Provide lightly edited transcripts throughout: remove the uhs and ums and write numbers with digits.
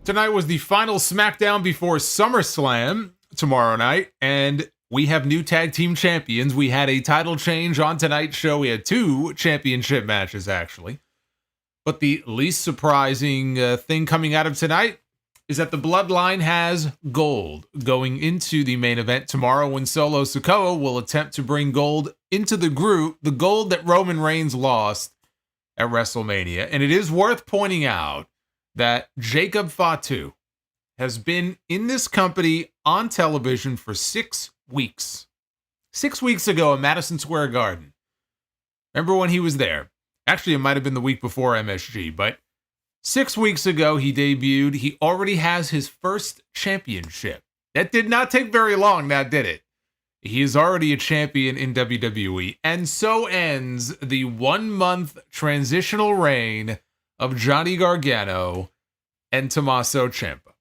Tonight was the final SmackDown before SummerSlam tomorrow night, and we have new tag team champions. We had a title change on tonight's show. We had two championship matches, actually. But the least surprising thing coming out of tonight is that the Bloodline has gold going into the main event tomorrow when Solo Sikoa will attempt to bring gold into the group, the gold that Roman Reigns lost at WrestleMania. And it is worth pointing out that Jacob Fatu has been in this company on television for 6 weeks. 6 weeks ago at Madison Square Garden. Remember when he was there? Actually, it might have been the week before MSG, but 6 weeks ago he debuted. He already has his first championship. That did not take very long, now did it? He is already a champion in WWE, and so ends the 1 month transitional reign of Johnny Gargano and Tommaso Ciampa.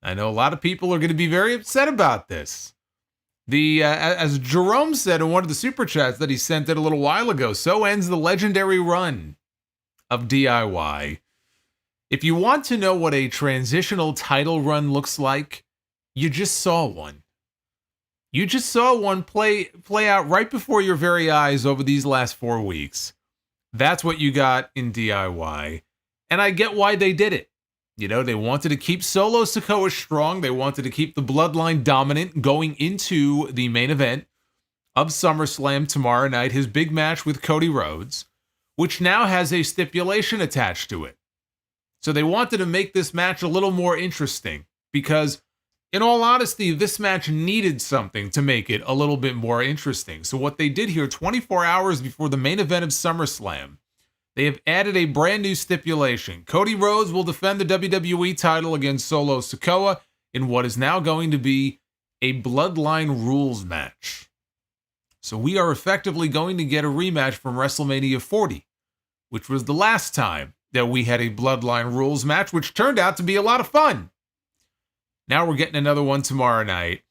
I know a lot of people are going to be very upset about this. As Jerome said in one of the super chats that he sent it a little while ago, so ends the legendary run of DIY. If you want to know what a transitional title run looks like, you just saw one. You just saw one play out right before your very eyes over these last 4 weeks. That's what you got in DIY. And I get why they did it. You know, they wanted to keep Solo Sikoa strong. They wanted to keep the Bloodline dominant going into the main event of SummerSlam tomorrow night, his big match with Cody Rhodes, which now has a stipulation attached to it. So they wanted to make this match a little more interesting because, in all honesty, this match needed something to make it a little bit more interesting. So what they did here, 24 hours before the main event of SummerSlam, they have added a brand new stipulation. Cody Rhodes will defend the WWE title against Solo Sikoa in what is now going to be a Bloodline rules match. So we are effectively going to get a rematch from WrestleMania 40, which was the last time that we had a Bloodline rules match, which turned out to be a lot of fun. Now we're getting another one tomorrow night,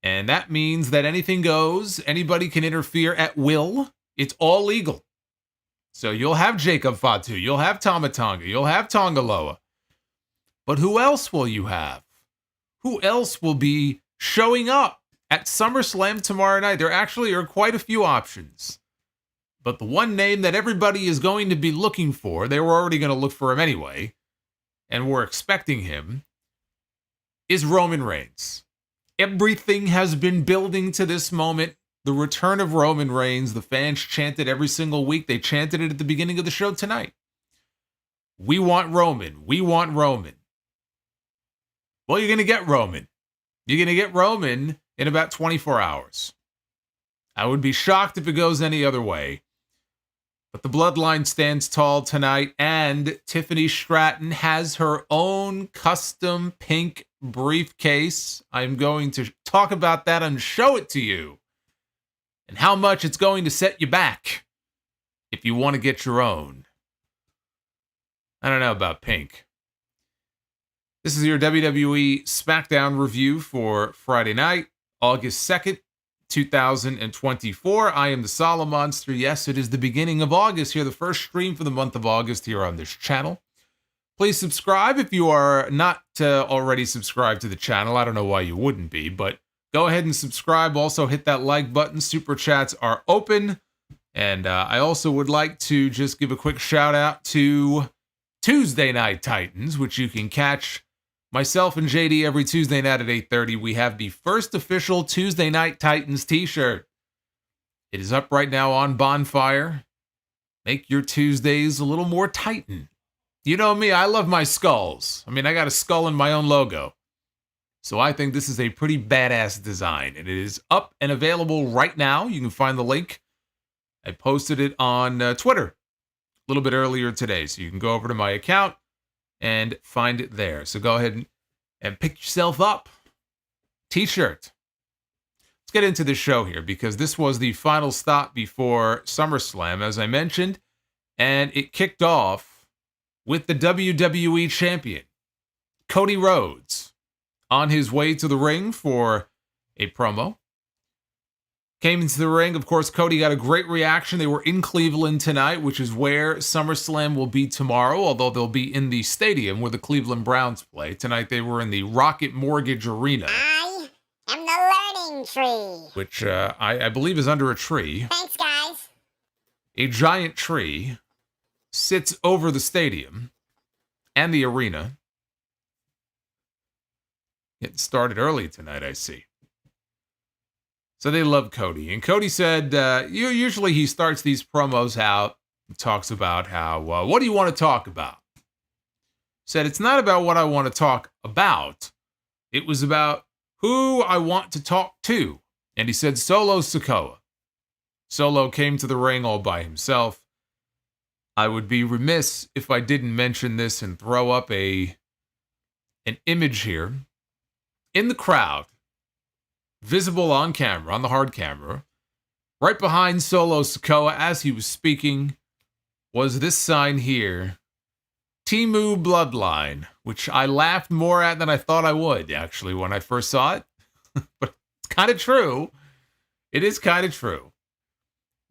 and that means that anything goes. Anybody can interfere at will. It's all legal. So you'll have Jacob Fatu, you'll have Tama Tonga, you'll have Tongaloa. But who else will you have? Who else will be showing up at SummerSlam tomorrow night? There actually are quite a few options. But the one name that everybody is going to be looking for, they were already going to look for him anyway, and we're expecting him, is Roman Reigns. Everything has been building to this moment. The return of Roman Reigns. The fans chanted every single week. They chanted it at the beginning of the show tonight. We want Roman. We want Roman. Well, you're going to get Roman. You're going to get Roman in about 24 hours. I would be shocked if it goes any other way. But the Bloodline stands tall tonight, and Tiffany Stratton has her own custom pink briefcase. I'm going to talk about that and show it to you, and how much it's going to set you back if you want to get your own. I don't know about pink. This is your WWE Smackdown review for Friday night, August 2nd. 2024. I am the Solomonster. Yes, it is the beginning of August here, the first stream for the month of August here on this channel. Please subscribe if you are not already subscribed to the channel. I don't know why you wouldn't be, but go ahead and subscribe. Also hit that like button. Super chats are open. And I also would like to just give a quick shout out to Tuesday Night Titans, which you can catch myself and JD every Tuesday night at 8:30. We have the first official Tuesday Night Titans t-shirt. It is up right now on Bonfire. Make your Tuesdays a little more Titan. You know me, I love my skulls. I mean, I got a skull in my own logo. So I think this is a pretty badass design. And it is up and available right now. You can find the link. I posted it on Twitter a little bit earlier today. So you can go over to my account and find it there. So go ahead and pick yourself up. T-shirt. Let's get into the show here because this was the final stop before SummerSlam, as I mentioned, and it kicked off with the WWE Champion, Cody Rhodes, on his way to the ring for a promo. Came into the ring. Of course, Cody got a great reaction. They were in Cleveland tonight, which is where SummerSlam will be tomorrow, although they'll be in the stadium where the Cleveland Browns play. Tonight, they were in the Rocket Mortgage Arena. I am the learning tree. Which I believe is under a tree. Thanks, guys. A giant tree sits over the stadium and the arena. It started early tonight, I see. So they love Cody. And Cody said, usually he starts these promos out, talks about how, what do you want to talk about? Said, it's not about what I want to talk about. It was about who I want to talk to. And he said, Solo Sikoa. Solo came to the ring all by himself. I would be remiss if I didn't mention this and throw up an image here. In the crowd, visible on camera, on the hard camera, right behind Solo Sikoa as he was speaking, was this sign here, Timu Bloodline, which I laughed more at than I thought I would, actually, when I first saw it. But it's kind of true. It is kind of true.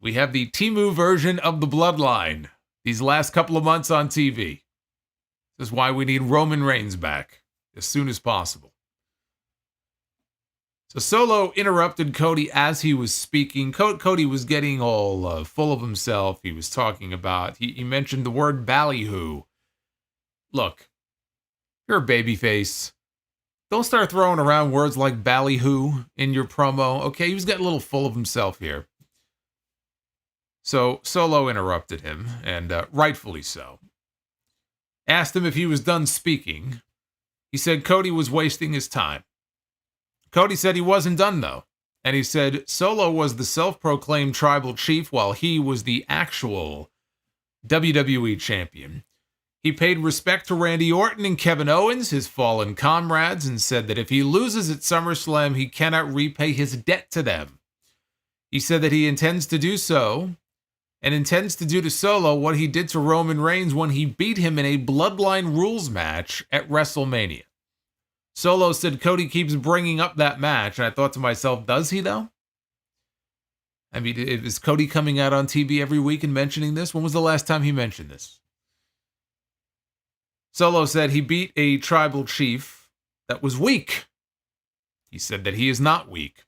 We have the Timu version of the Bloodline these last couple of months on TV. This is why we need Roman Reigns back as soon as possible. So Solo interrupted Cody as he was speaking. Cody was getting all full of himself. He was talking about, he mentioned the word ballyhoo. Look, you're a babyface. Don't start throwing around words like ballyhoo in your promo. Okay, he was getting a little full of himself here. So Solo interrupted him, and rightfully so. Asked him if he was done speaking. He said Cody was wasting his time. Cody said he wasn't done, though. And he said Solo was the self-proclaimed tribal chief while he was the actual WWE champion. He paid respect to Randy Orton and Kevin Owens, his fallen comrades, and said that if he loses at SummerSlam, he cannot repay his debt to them. He said that he intends to do so, and intends to do to Solo what he did to Roman Reigns when he beat him in a Bloodline rules match at WrestleMania. Solo said Cody keeps bringing up that match, and I thought to myself, does he though? I mean, is Cody coming out on TV every week and mentioning this? When was the last time he mentioned this? Solo said he beat a tribal chief that was weak. He said that he is not weak.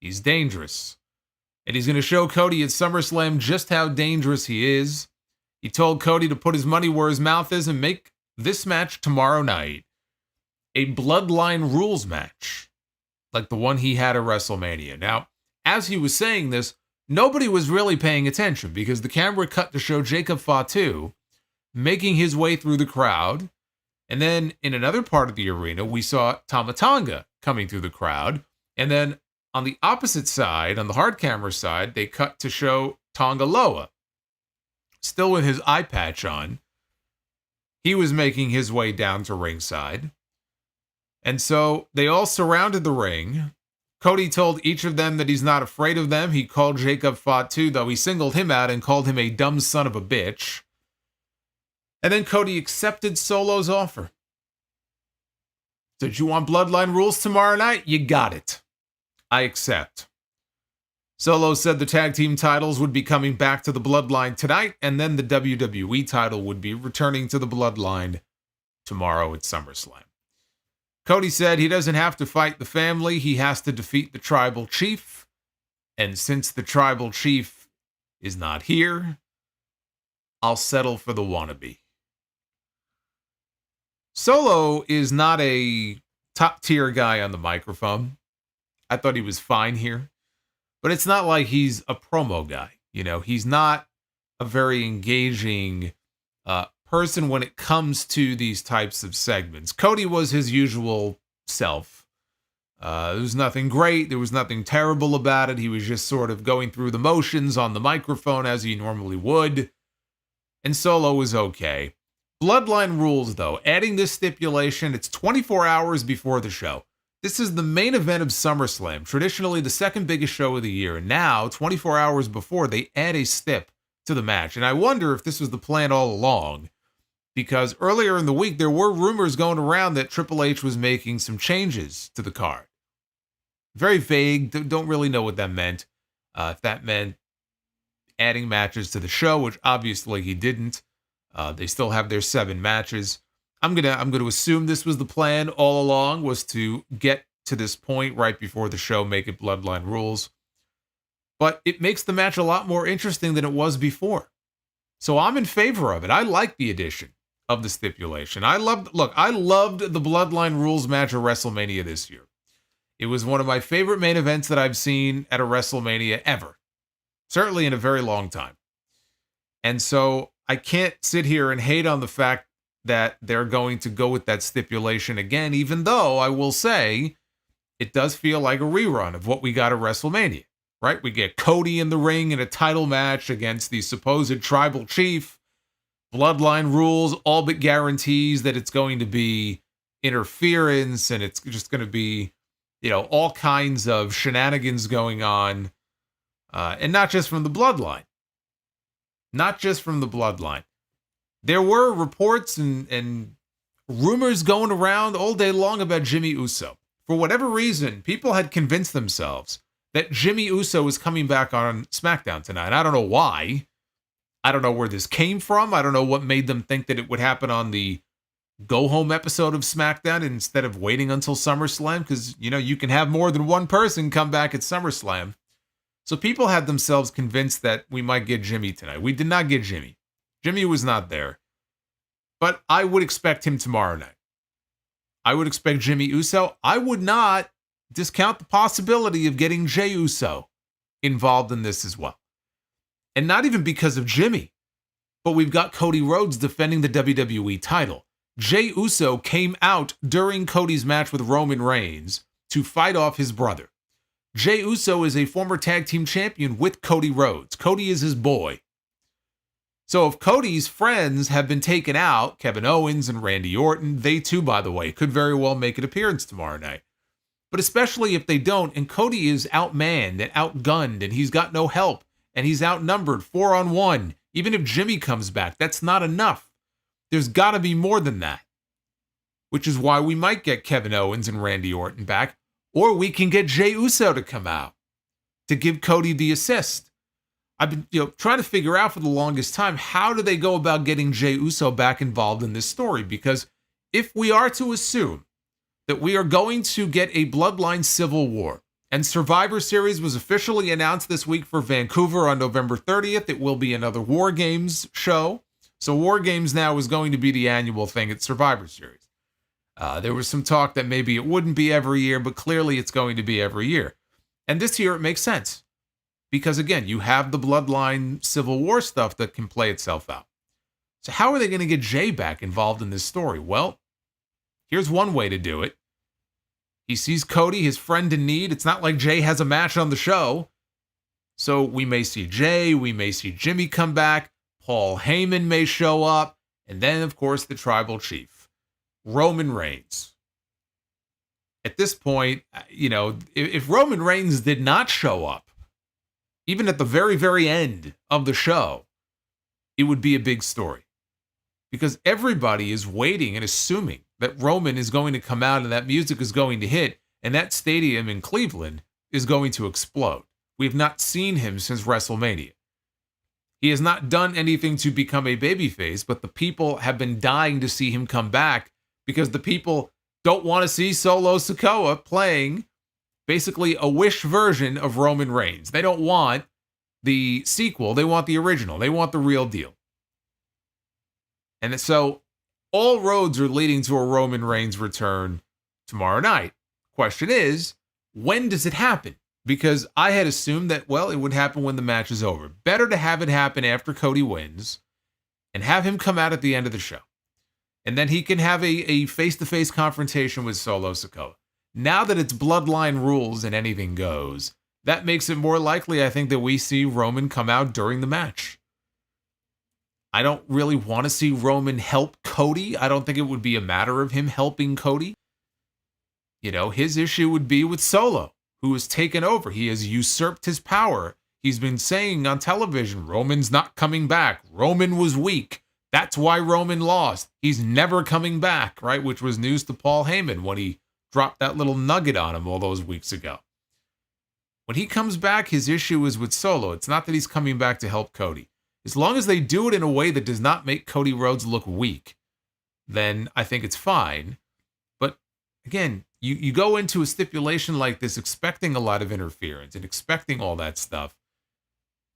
He's dangerous. And he's going to show Cody at SummerSlam just how dangerous he is. He told Cody to put his money where his mouth is and make this match tomorrow night a Bloodline rules match, like the one he had at WrestleMania. Now, as he was saying this, nobody was really paying attention because the camera cut to show Jacob Fatu making his way through the crowd. And then in another part of the arena, we saw Tama Tonga coming through the crowd. And then on the opposite side, on the hard camera side, they cut to show Tonga Loa, still with his eye patch on. He was making his way down to ringside. And so they all surrounded the ring. Cody told each of them that he's not afraid of them. He called Jacob Fatu, though he singled him out and called him a dumb son of a bitch. And then Cody accepted Solo's offer. Did you want Bloodline rules tomorrow night? You got it. I accept. Solo said the tag team titles would be coming back to the Bloodline tonight, and then the WWE title would be returning to the Bloodline tomorrow at SummerSlam. Cody said he doesn't have to fight the family, he has to defeat the tribal chief. And since the tribal chief is not here, I'll settle for the wannabe. Solo is not a top-tier guy on the microphone. I thought he was fine here. But it's not like he's a promo guy. You know, he's not a very engaging person when it comes to these types of segments. Cody was his usual self. There was nothing great. There was nothing terrible about it. He was just sort of going through the motions on the microphone as he normally would. And Solo was okay. Bloodline rules, though. Adding this stipulation, it's 24 hours before the show. This is the main event of SummerSlam, traditionally the second biggest show of the year. And now, 24 hours before, they add a stip to the match. And I wonder if this was the plan all along. Because earlier in the week, there were rumors going around that Triple H was making some changes to the card. Very vague, don't really know what that meant. If that meant adding matches to the show, which obviously he didn't. They still have their 7 matches. I'm gonna assume this was the plan all along, was to get to this point right before the show, make it Bloodline Rules. But it makes the match a lot more interesting than it was before. So I'm in favor of it. I like the addition of the stipulation. I loved the Bloodline Rules match at WrestleMania this year. It was one of my favorite main events that I've seen at a WrestleMania ever. Certainly in a very long time. And so I can't sit here and hate on the fact that they're going to go with that stipulation again, even though I will say it does feel like a rerun of what we got at WrestleMania, right? We get Cody in the ring in a title match against the supposed tribal chief. Bloodline Rules all but guarantees that it's going to be interference and it's just going to be, all kinds of shenanigans going on. And not just from the Bloodline. Not just from the Bloodline. There were reports and rumors going around all day long about Jimmy Uso. For whatever reason, people had convinced themselves that Jimmy Uso was coming back on SmackDown tonight. I don't know why. I don't know where this came from. I don't know what made them think that it would happen on the go-home episode of SmackDown instead of waiting until SummerSlam, because, you can have more than one person come back at SummerSlam. So people had themselves convinced that we might get Jimmy tonight. We did not get Jimmy. Jimmy was not there. But I would expect him tomorrow night. I would expect Jimmy Uso. I would not discount the possibility of getting Jey Uso involved in this as well. And not even because of Jimmy, but we've got Cody Rhodes defending the WWE title. Jey Uso came out during Cody's match with Roman Reigns to fight off his brother. Jey Uso is a former tag team champion with Cody Rhodes. Cody is his boy. So if Cody's friends have been taken out, Kevin Owens and Randy Orton, they too, by the way, could very well make an appearance tomorrow night. But especially if they don't, and Cody is outmanned and outgunned, and he's got no help, and he's outnumbered 4-on-1, even if Jimmy comes back, that's not enough. There's got to be more than that. Which is why we might get Kevin Owens and Randy Orton back, or we can get Jey Uso to come out to give Cody the assist. I've been trying to figure out for the longest time, how do they go about getting Jey Uso back involved in this story? Because if we are to assume that we are going to get a Bloodline Civil War, and Survivor Series was officially announced this week for Vancouver on November 30th, it will be another War Games show. So War Games now is going to be the annual thing at Survivor Series. There was some talk that maybe it wouldn't be every year, but clearly it's going to be every year. And this year it makes sense. Because again, you have the Bloodline Civil War stuff that can play itself out. So how are they going to get Jey back involved in this story? Well, here's one way to do it. He sees Cody, his friend in need. It's not like Jey has a match on the show. So we may see Jey, we may see Jimmy come back, Paul Heyman may show up, and then, of course, the tribal chief, Roman Reigns. At this point, if Roman Reigns did not show up, even at the very, very end of the show, it would be a big story. Because everybody is waiting and assuming that Roman is going to come out and that music is going to hit and that stadium in Cleveland is going to explode. We have not seen him since WrestleMania. He has not done anything to become a babyface, but the people have been dying to see him come back because the people don't want to see Solo Sikoa playing basically a Wish version of Roman Reigns. They don't want the sequel. They want the original. They want the real deal. And so all roads are leading to a Roman Reigns return tomorrow night. Question is, when does it happen? Because I had assumed that, it would happen when the match is over. Better to have it happen after Cody wins and have him come out at the end of the show. And then he can have a face-to-face confrontation with Solo Sikoa. Now that it's Bloodline Rules and anything goes, that makes it more likely, I think, that we see Roman come out during the match. I don't really want to see Roman help Cody. I don't think it would be a matter of him helping Cody. His issue would be with Solo, who has taken over. He has usurped his power. He's been saying on television, Roman's not coming back. Roman was weak. That's why Roman lost. He's never coming back, right? Which was news to Paul Heyman when he dropped that little nugget on him all those weeks ago. When he comes back, his issue is with Solo. It's not that he's coming back to help Cody. As long as they do it in a way that does not make Cody Rhodes look weak, then I think it's fine. But again, you go into a stipulation like this expecting a lot of interference and expecting all that stuff.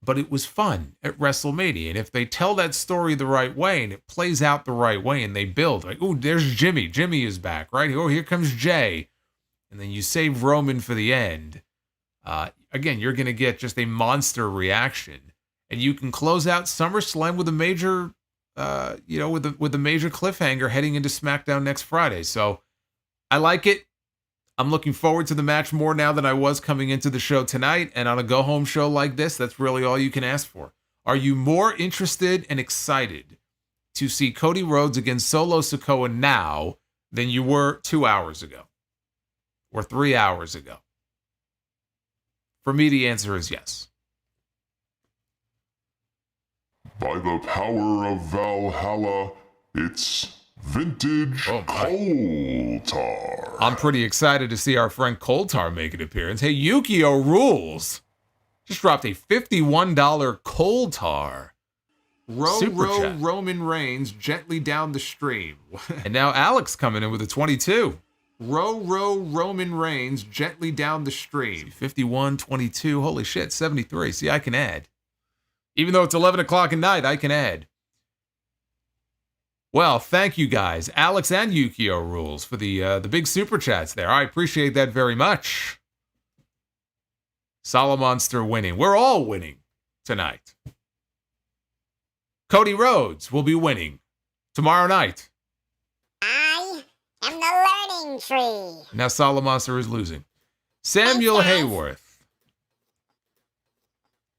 But it was fun at WrestleMania. And if they tell that story the right way and it plays out the right way and they build, like, oh, there's Jimmy. Jimmy is back, right? Oh, here comes Jay. And then you save Roman for the end. Again, you're going to get just a monster reaction. And you can close out SummerSlam with a major, with a major cliffhanger heading into SmackDown next Friday. So I like it. I'm looking forward to the match more now than I was coming into the show tonight. And on a go-home show like this, that's really all you can ask for. Are you more interested and excited to see Cody Rhodes against Solo Sikoa now than you were 2 hours ago or 3 hours ago? For me, the answer is yes. By the power of Valhalla, it's vintage coal tar. I'm pretty excited to see our friend Coal Tar make an appearance. Hey, Yukio rules. Just dropped a $51 Coal Tar. Row Roman Reigns gently down the stream. And now Alex coming in with a 22. Row Roman Reigns gently down the stream. 51, 22. Holy shit, 73. See, I can add. Even though it's 11 o'clock at night, I can add. Well, thank you guys, Alex and Yukio rules, for the big super chats there. I appreciate that very much. Solomonster winning. We're all winning tonight. Cody Rhodes will be winning tomorrow night. I am the learning tree. Now Solomonster is losing. Samuel Hayworth.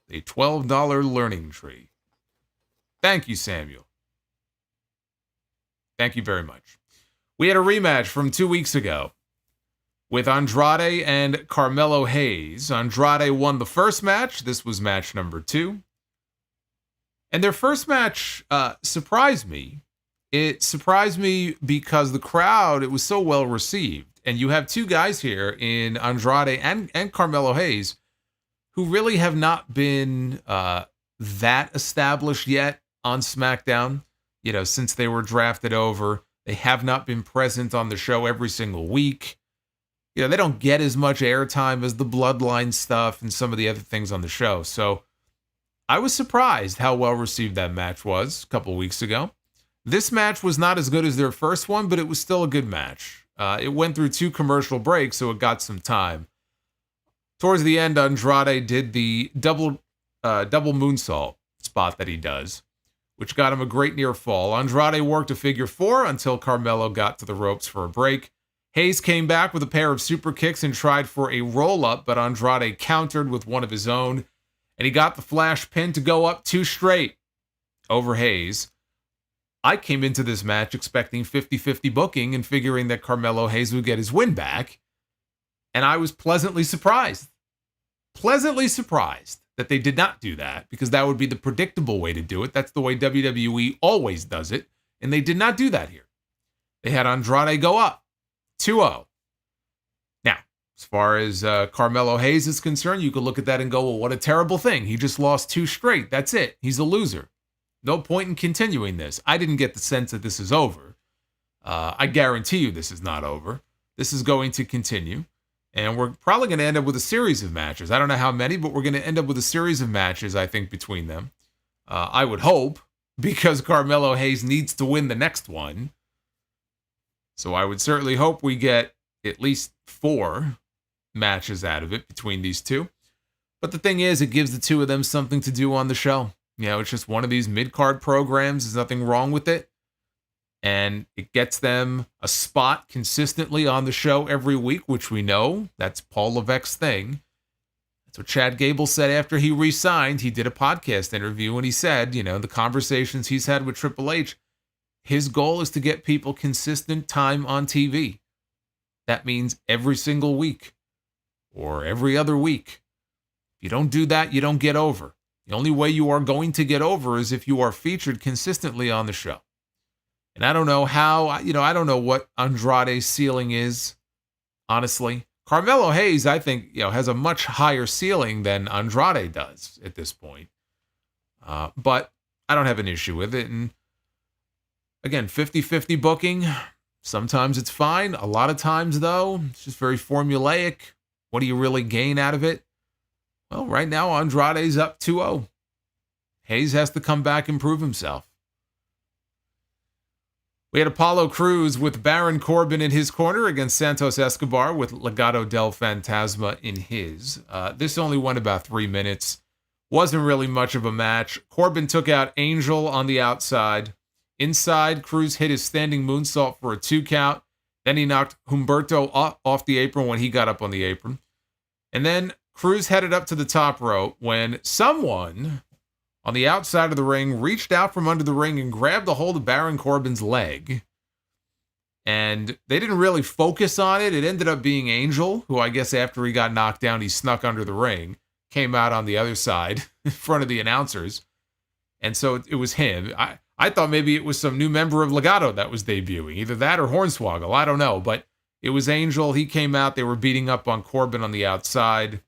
A $12 learning tree. Thank you, Samuel. Thank you very much. We had a rematch from 2 weeks ago with Andrade and Carmelo Hayes. Andrade won the first match. This was match number 2. And their first match surprised me. It surprised me because the crowd, it was so well received. And you have two guys here in Andrade and Carmelo Hayes who really have not been that established yet on SmackDown. You know, since they were drafted over, they have not been present on the show every single week. You know, they don't get as much airtime as the Bloodline stuff and some of the other things on the show. So I was surprised how well received that match was a couple weeks ago. This match was not as good as their first one, but it was still a good match. It went through 2 commercial breaks, so it got some time. Towards the end, Andrade did the double moonsault spot that he does, which got him a great near fall. Andrade worked a figure 4 until Carmelo got to the ropes for a break. Hayes came back with a pair of super kicks and tried for a roll-up, but Andrade countered with one of his own, and he got the flash pin to go up 2 straight over Hayes. I came into this match expecting 50-50 booking and figuring that Carmelo Hayes would get his win back, and I was pleasantly surprised. Pleasantly surprised that they did not do that, because that would be the predictable way to do it. That's the way WWE always does it, and they did not do that here. They had Andrade go up 2-0. Now, as far as Carmelo Hayes is concerned, you could look at that and go, well, what a terrible thing. He just lost 2 straight. That's it. He's a loser. No point in continuing this. I didn't get the sense that this is over. I guarantee you this is not over. This is going to continue. And we're probably going to end up with a series of matches. I don't know how many, but we're going to end up with a series of matches, I think, between them. I would hope, because Carmelo Hayes needs to win the next one. So I would certainly hope we get at least 4 matches out of it between these two. But the thing is, it gives the two of them something to do on the show. You know, it's just one of these mid-card programs. There's nothing wrong with it. And it gets them a spot consistently on the show every week, which we know. That's Paul Levesque's thing. That's what Chad Gable said after he re-signed. He did a podcast interview and he said, you know, the conversations he's had with Triple H, his goal is to get people consistent time on TV. That means every single week or every other week. If you don't do that, you don't get over. The only way you are going to get over is if you are featured consistently on the show. And I don't know how, I don't know what Andrade's ceiling is, honestly. Carmelo Hayes, I think, has a much higher ceiling than Andrade does at this point. But I don't have an issue with it. And again, 50-50 booking. Sometimes it's fine. A lot of times, though, it's just very formulaic. What do you really gain out of it? Well, right now, Andrade's up 2-0. Hayes has to come back and prove himself. We had Apollo Crews with Baron Corbin in his corner against Santos Escobar with Legado del Fantasma in his. This only went about 3 minutes. Wasn't really much of a match. Corbin took out Angel on the outside. Inside, Crews hit his standing moonsault for a 2 count. Then he knocked Humberto off the apron when he got up on the apron. And then Crews headed up to the top rope when someone on the outside of the ring reached out from under the ring and grabbed a hold of Baron Corbin's leg. And they didn't really focus on it. It ended up being Angel, who I guess after he got knocked down, he snuck under the ring, came out on the other side in front of the announcers. And so it was him. I thought maybe it was some new member of Legado that was debuting. Either that or Hornswoggle. I don't know. But it was Angel. He came out. They were beating up on Corbin on the outside.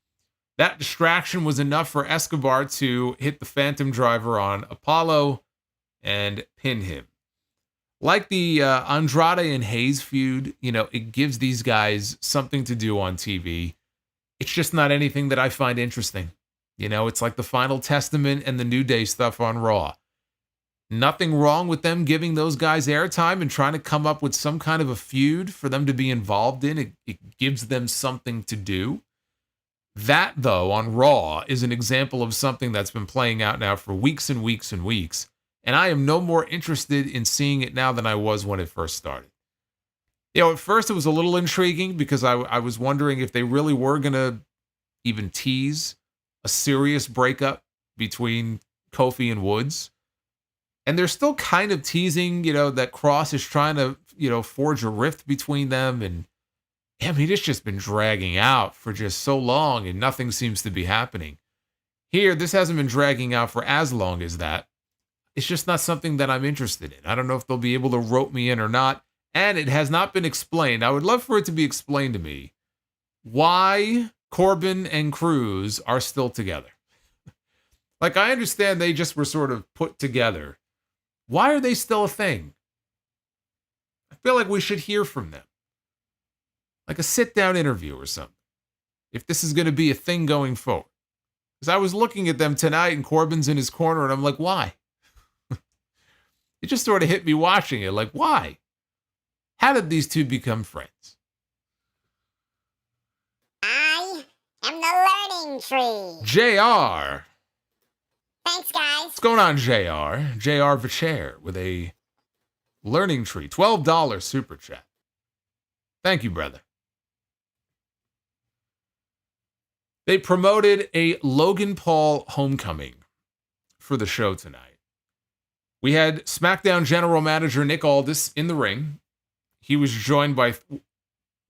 That distraction was enough for Escobar to hit the Phantom Driver on Apollo and pin him. Like the Andrade and Hayes feud, it gives these guys something to do on TV. It's just not anything that I find interesting. It's like the Final Testament and the New Day stuff on Raw. Nothing wrong with them giving those guys airtime and trying to come up with some kind of a feud for them to be involved in. It gives them something to do. That, though, on Raw is an example of something that's been playing out now for weeks and weeks and weeks. And I am no more interested in seeing it now than I was when it first started. At first it was a little intriguing because I was wondering if they really were going to even tease a serious breakup between Kofi and Woods. And they're still kind of teasing, that Cross is trying to, forge a rift between them. And it's just been dragging out for just so long and nothing seems to be happening. Here, this hasn't been dragging out for as long as that. It's just not something that I'm interested in. I don't know if they'll be able to rope me in or not. And it has not been explained. I would love for it to be explained to me why Corbin and Crews are still together. Like, I understand they just were sort of put together. Why are they still a thing? I feel like we should hear from them. Like a sit-down interview or something. If this is going to be a thing going forward. Because I was looking at them tonight and Corbin's in his corner and I'm like, why? It just sort of hit me watching it. Like, why? How did these two become friends? I am the learning tree. JR. Thanks, guys. What's going on, JR? JR Vacher with a learning tree. $12 super chat. Thank you, brother. They promoted a Logan Paul homecoming for the show tonight. We had SmackDown General Manager Nick Aldis in the ring. He was joined by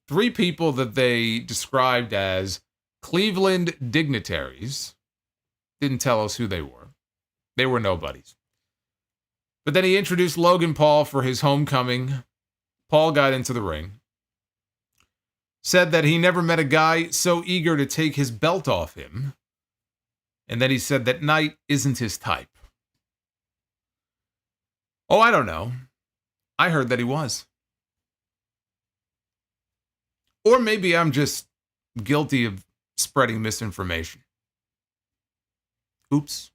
3 people that they described as Cleveland dignitaries. Didn't tell us who they were. They were nobodies. But then he introduced Logan Paul for his homecoming. Paul got into the ring. Said that he never met a guy so eager to take his belt off him. And then he said that night isn't his type. Oh, I don't know. I heard that he was. Or maybe I'm just guilty of spreading misinformation. Oops.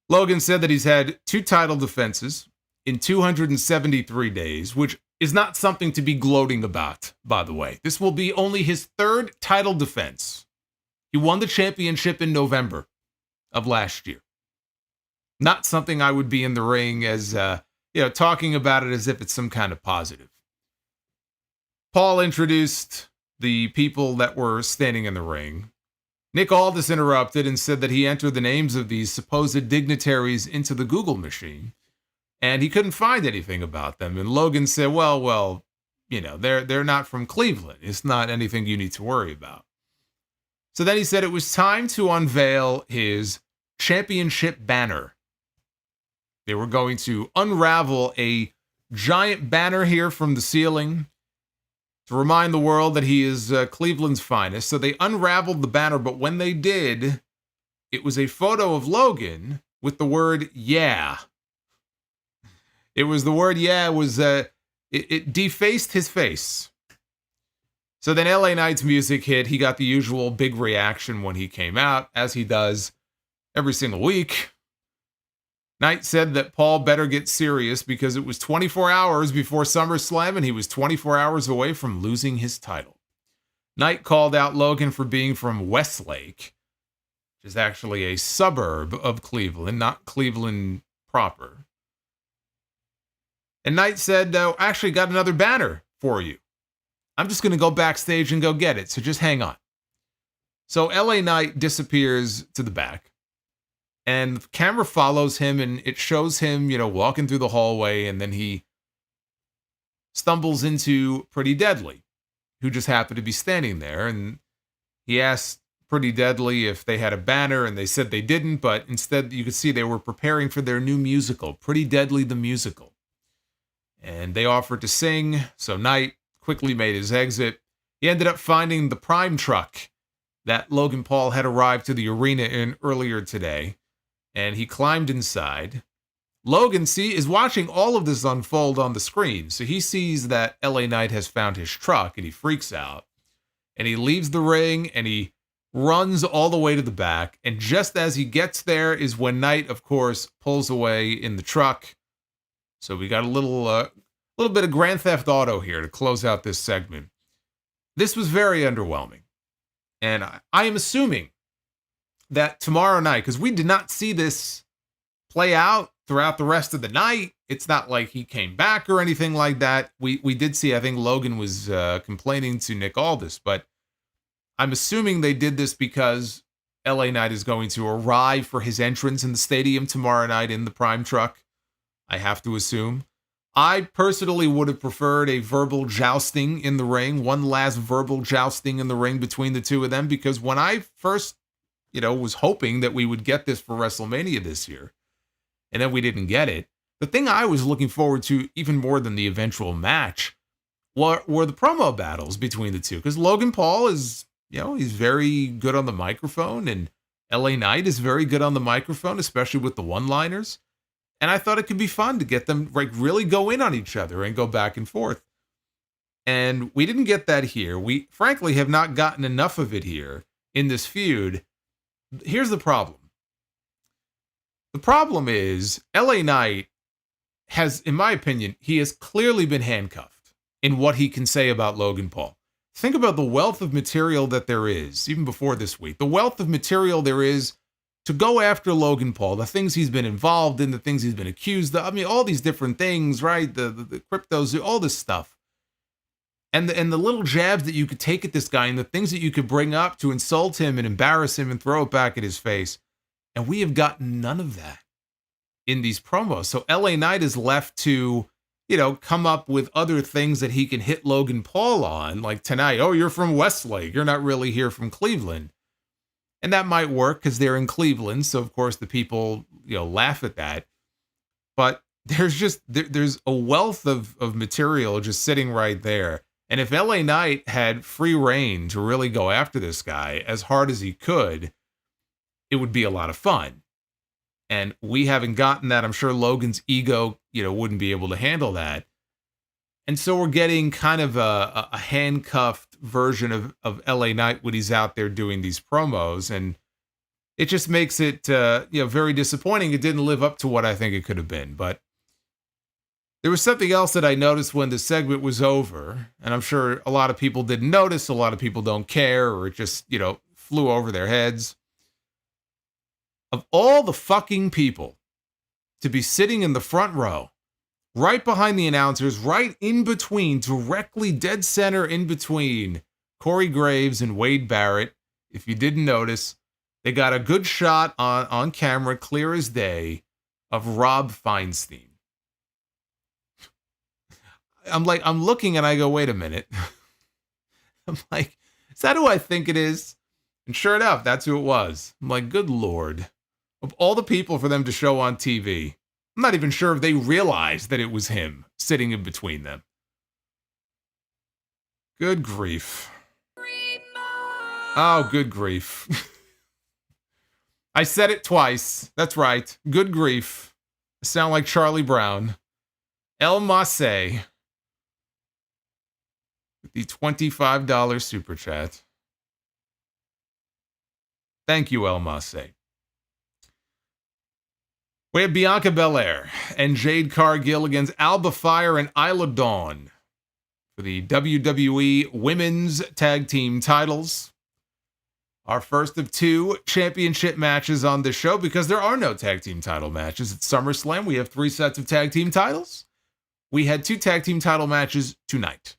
Logan said that he's had 2 title defenses in 273 days, which is not something to be gloating about, by the way. This will be only his 3rd title defense. He won the championship in November of last year. Not something I would be in the ring as, talking about it as if it's some kind of positive. Paul introduced the people that were standing in the ring. Nick Aldis interrupted and said that he entered the names of these supposed dignitaries into the Google machine, and he couldn't find anything about them. And Logan said, well, they're not from Cleveland. It's not anything you need to worry about. So then he said it was time to unveil his championship banner. They were going to unravel a giant banner here from the ceiling, to remind the world that he is Cleveland's finest. So they unraveled the banner, but when they did, it was a photo of Logan with the word "yeah." It was the word "yeah." It defaced his face. So then LA Knight's music hit. He got the usual big reaction when he came out, as he does every single week. Knight said that Paul better get serious because it was 24 hours before SummerSlam and he was 24 hours away from losing his title. Knight called out Logan for being from Westlake, which is actually a suburb of Cleveland, not Cleveland proper. And Knight said, actually got another banner for you. I'm just going to go backstage and go get it, so just hang on. So LA Knight disappears to the back, and the camera follows him, and it shows him, walking through the hallway, and then he stumbles into Pretty Deadly, who just happened to be standing there, and he asked Pretty Deadly if they had a banner, and they said they didn't, but instead you could see they were preparing for their new musical, Pretty Deadly the Musical. And they offered to sing, so Knight quickly made his exit. He ended up finding the Prime truck that Logan Paul had arrived to the arena in earlier today, and he climbed inside. Logan is watching all of this unfold on the screen, so he sees that LA Knight has found his truck, and he freaks out. And he leaves the ring, and he runs all the way to the back, and just as he gets there is when Knight, of course, pulls away in the truck. So we got a little bit of Grand Theft Auto here to close out this segment. This was very underwhelming. And I am assuming that tomorrow night, because we did not see this play out throughout the rest of the night. It's not like he came back or anything like that. We did see, I think Logan was complaining to Nick Aldis, but I'm assuming they did this because LA Knight is going to arrive for his entrance in the stadium tomorrow night in the Prime truck. I have to assume. I personally would have preferred a verbal jousting in the ring, one last verbal jousting in the ring between the two of them, because when I first, was hoping that we would get this for WrestleMania this year, and then we didn't get it, the thing I was looking forward to even more than the eventual match were the promo battles between the two, because Logan Paul is, he's very good on the microphone, and LA Knight is very good on the microphone, especially with the one-liners. And I thought it could be fun to get them really go in on each other and go back and forth. And we didn't get that here. We frankly have not gotten enough of it here in this feud. Here's the problem. The problem is LA Knight has, in my opinion, he has clearly been handcuffed in what he can say about Logan Paul. Think about the wealth of material that there is, even before this week. The wealth of material there is to go after Logan Paul, the things he's been involved in, the things he's been accused of. I mean, all these different things, right? The cryptos, all this stuff. And the little jabs that you could take at this guy and the things that you could bring up to insult him and embarrass him and throw it back at his face. And we have gotten none of that in these promos. So LA Knight is left to, come up with other things that he can hit Logan Paul on, like tonight. Oh, you're from Westlake. You're not really here from Cleveland. And that might work because they're in Cleveland. So, of course, the people, laugh at that. But there's a wealth of material just sitting right there. And if LA Knight had free reign to really go after this guy as hard as he could, it would be a lot of fun. And we haven't gotten that. I'm sure Logan's ego, wouldn't be able to handle that. And so we're getting kind of a handcuffed version of LA Knight when he's out there doing these promos. And it just makes it, very disappointing. It didn't live up to what I think it could have been. But there was something else that I noticed when the segment was over. And I'm sure a lot of people didn't notice. A lot of people don't care, or it just, flew over their heads. Of all the fucking people to be sitting in the front row, right behind the announcers, right in between, directly dead center in between Corey Graves and Wade Barrett. If you didn't notice, they got a good shot on camera, clear as day, of Rob Feinstein. I'm looking and I go, wait a minute. I'm like, is that who I think it is? And sure enough, that's who it was. I'm like, good Lord. Of all the people for them to show on TV, I'm not even sure if they realized that it was him sitting in between them. Good grief. Oh, good grief. I said it twice. That's right. Good grief. I sound like Charlie Brown. El Masse with the $25 super chat. Thank you, El Masse. We have Bianca Belair and Jade Cargill against Alba Fire and Isla Dawn for the WWE Women's Tag Team titles. Our first of two championship matches on the show because there are no tag team title matches at SummerSlam. We have 3 sets of tag team titles. We had 2 tag team title matches tonight.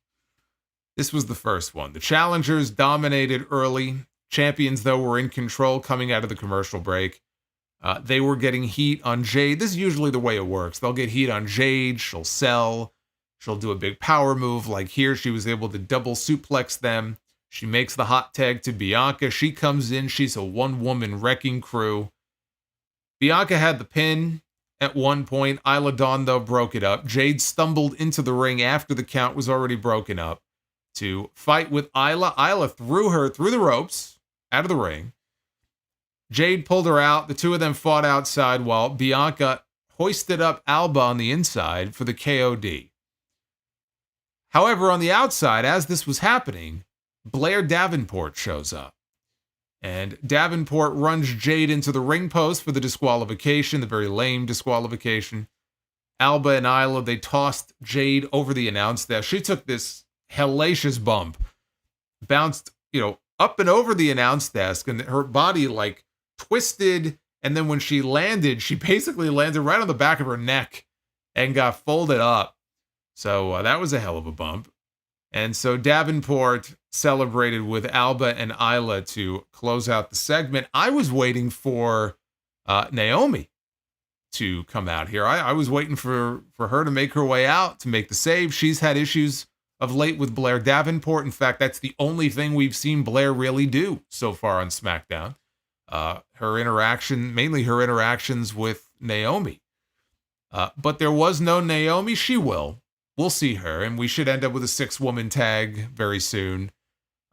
This was the first one. The challengers dominated early. Champions, though, were in control coming out of the commercial break. They were getting heat on Jade. This is usually the way it works. They'll get heat on Jade. She'll sell. She'll do a big power move. Like here, she was able to double suplex them. She makes the hot tag to Bianca. She comes in. She's a one-woman wrecking crew. Bianca had the pin at one point. Isla Dawn, though, broke it up. Jade stumbled into the ring after the count was already broken up to fight with Isla. Isla threw her through the ropes out of the ring. Jade pulled her out. The two of them fought outside while Bianca hoisted up Alba on the inside for the KOD. However, on the outside, as this was happening, Blair Davenport shows up. And Davenport runs Jade into the ring post for the disqualification, the very lame disqualification. Alba and Isla, they tossed Jade over the announce desk. She took this hellacious bump, bounced, up and over the announce desk, and her body, twisted. And then when she landed, she basically landed right on the back of her neck and got folded up. So that was a hell of a bump. And so Davenport celebrated with Alba and Isla to close out the segment. I was waiting for Naomi to come out here. I was waiting for her to make her way out, to make the save. She's had issues of late with Blair Davenport. In fact, that's the only thing we've seen Blair really do so far on SmackDown. Mainly her interactions with Naomi. But there was no Naomi. She will. We'll see her, and we should end up with a 6-woman tag very soon.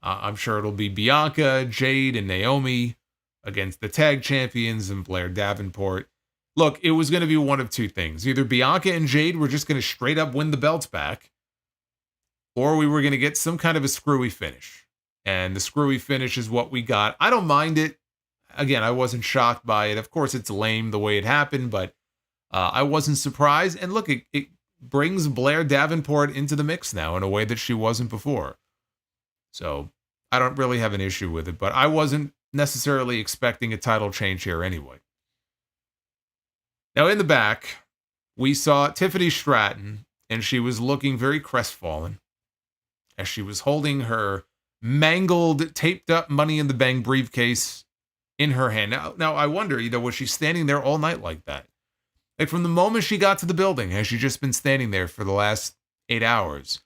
I'm sure it'll be Bianca, Jade, and Naomi against the tag champions and Blair Davenport. Look, it was going to be one of two things. Either Bianca and Jade were just going to straight up win the belts back, or we were going to get some kind of a screwy finish. And the screwy finish is what we got. I don't mind it. Again, I wasn't shocked by it. Of course, it's lame the way it happened, but I wasn't surprised. And look, it brings Blair Davenport into the mix now in a way that she wasn't before. So I don't really have an issue with it, but I wasn't necessarily expecting a title change here anyway. Now in the back, we saw Tiffany Stratton, and she was looking very crestfallen as she was holding her mangled, taped up Money in the Bank briefcase in her hand. Now I wonder, was she standing there all night like that? Like from the moment she got to the building, has she just been standing there for the last 8 hours,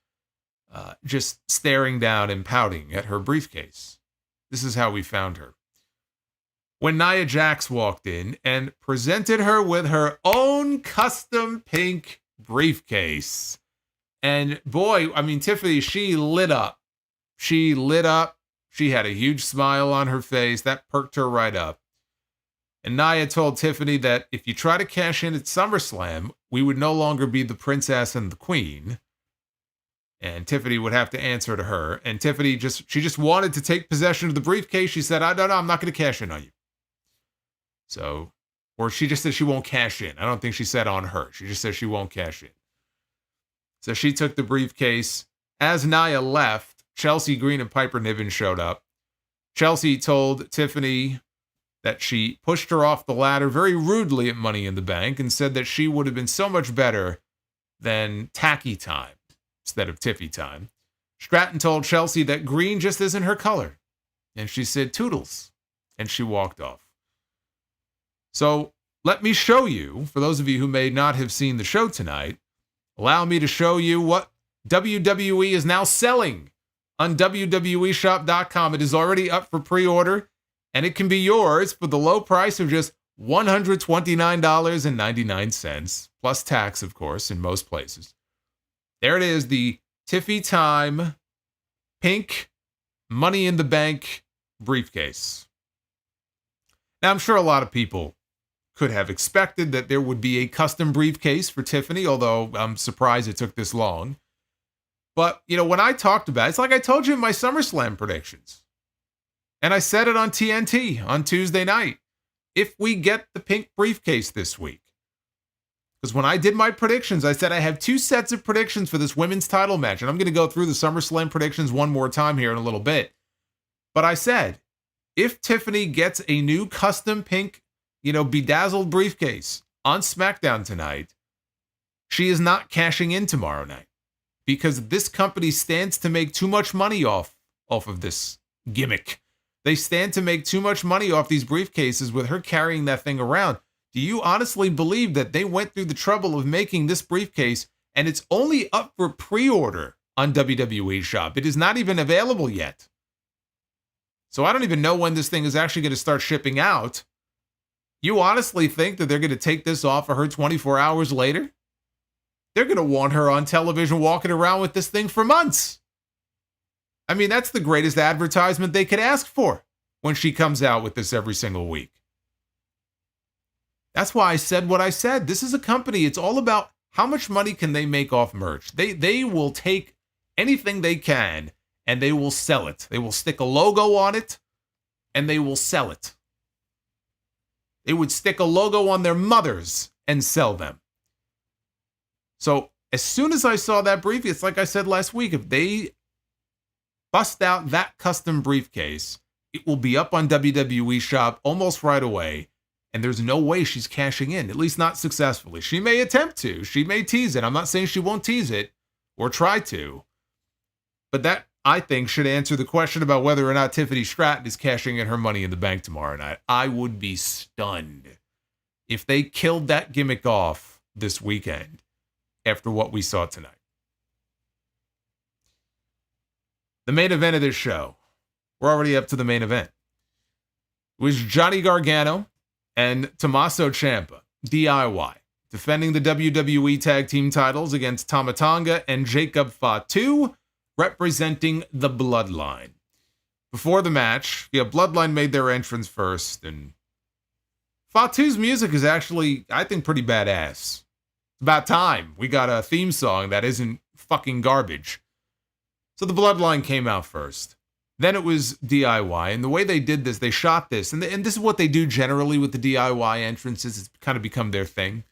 just staring down and pouting at her briefcase? This is how we found her. When Nia Jax walked in and presented her with her own custom pink briefcase. And boy, Tiffany, she lit up. She lit up. She had a huge smile on her face. That perked her right up. And Nia told Tiffany that if you try to cash in at SummerSlam, we would no longer be the princess and the queen. And Tiffany would have to answer to her. And Tiffany just wanted to take possession of the briefcase. She said, I'm not going to cash in on you. So, or she just said she won't cash in. I don't think she said on her. She just said she won't cash in. So she took the briefcase. As Nia left, Chelsea Green and Piper Niven showed up. Chelsea told Tiffany that she pushed her off the ladder very rudely at Money in the Bank and said that she would have been so much better than Tacky Time instead of Tiffy Time. Stratton told Chelsea that green just isn't her color. And she said, toodles. And she walked off. So let me show you, for those of you who may not have seen the show tonight, allow me to show you what WWE is now selling on WWEshop.com. It is already up for pre-order, and it can be yours for the low price of just $129.99, plus tax, of course, in most places. There it is, the Tiffy Time pink Money in the Bank briefcase. Now, I'm sure a lot of people could have expected that there would be a custom briefcase for Tiffany, although I'm surprised it took this long. But, when I talked about it, it's like I told you in my SummerSlam predictions. And I said it on TNT on Tuesday night. If we get the pink briefcase this week. Because when I did my predictions, I said I have 2 sets of predictions for this women's title match. And I'm going to go through the SummerSlam predictions one more time here in a little bit. But I said, if Tiffany gets a new custom pink, bedazzled briefcase on SmackDown tonight, she is not cashing in tomorrow night. Because this company stands to make too much money off of this gimmick. They stand to make too much money off these briefcases with her carrying that thing around. Do you honestly believe that they went through the trouble of making this briefcase and it's only up for pre-order on WWE Shop? It is not even available yet. So I don't even know when this thing is actually going to start shipping out. You honestly think that they're going to take this off of her 24 hours later? They're going to want her on television walking around with this thing for months. I mean, that's the greatest advertisement they could ask for when she comes out with this every single week. That's why I said what I said. This is a company. It's all about how much money can they make off merch. They will take anything they can and they will sell it. They will stick a logo on it and they will sell it. They would stick a logo on their mothers and sell them. So as soon as I saw that briefcase, like I said last week, if they bust out that custom briefcase, it will be up on WWE Shop almost right away. And there's no way she's cashing in, at least not successfully. She may attempt to. She may tease it. I'm not saying she won't tease it or try to. But that, I think, should answer the question about whether or not Tiffany Stratton is cashing in her Money in the Bank tomorrow night. I would be stunned if they killed that gimmick off this weekend after what we saw tonight. The main event of this show. We're already up to the main event. It was Johnny Gargano and Tommaso Ciampa, DIY, defending the WWE Tag Team titles against Tama Tonga and Jacob Fatu, representing the Bloodline. Before the match, Bloodline made their entrance first, and Fatu's music is actually, I think, pretty badass. It's about time we got a theme song that isn't fucking garbage. So the Bloodline came out first. Then it was DIY, and the way they did this, they shot this, and this is what they do generally with the DIY entrances. It's kind of become their thing,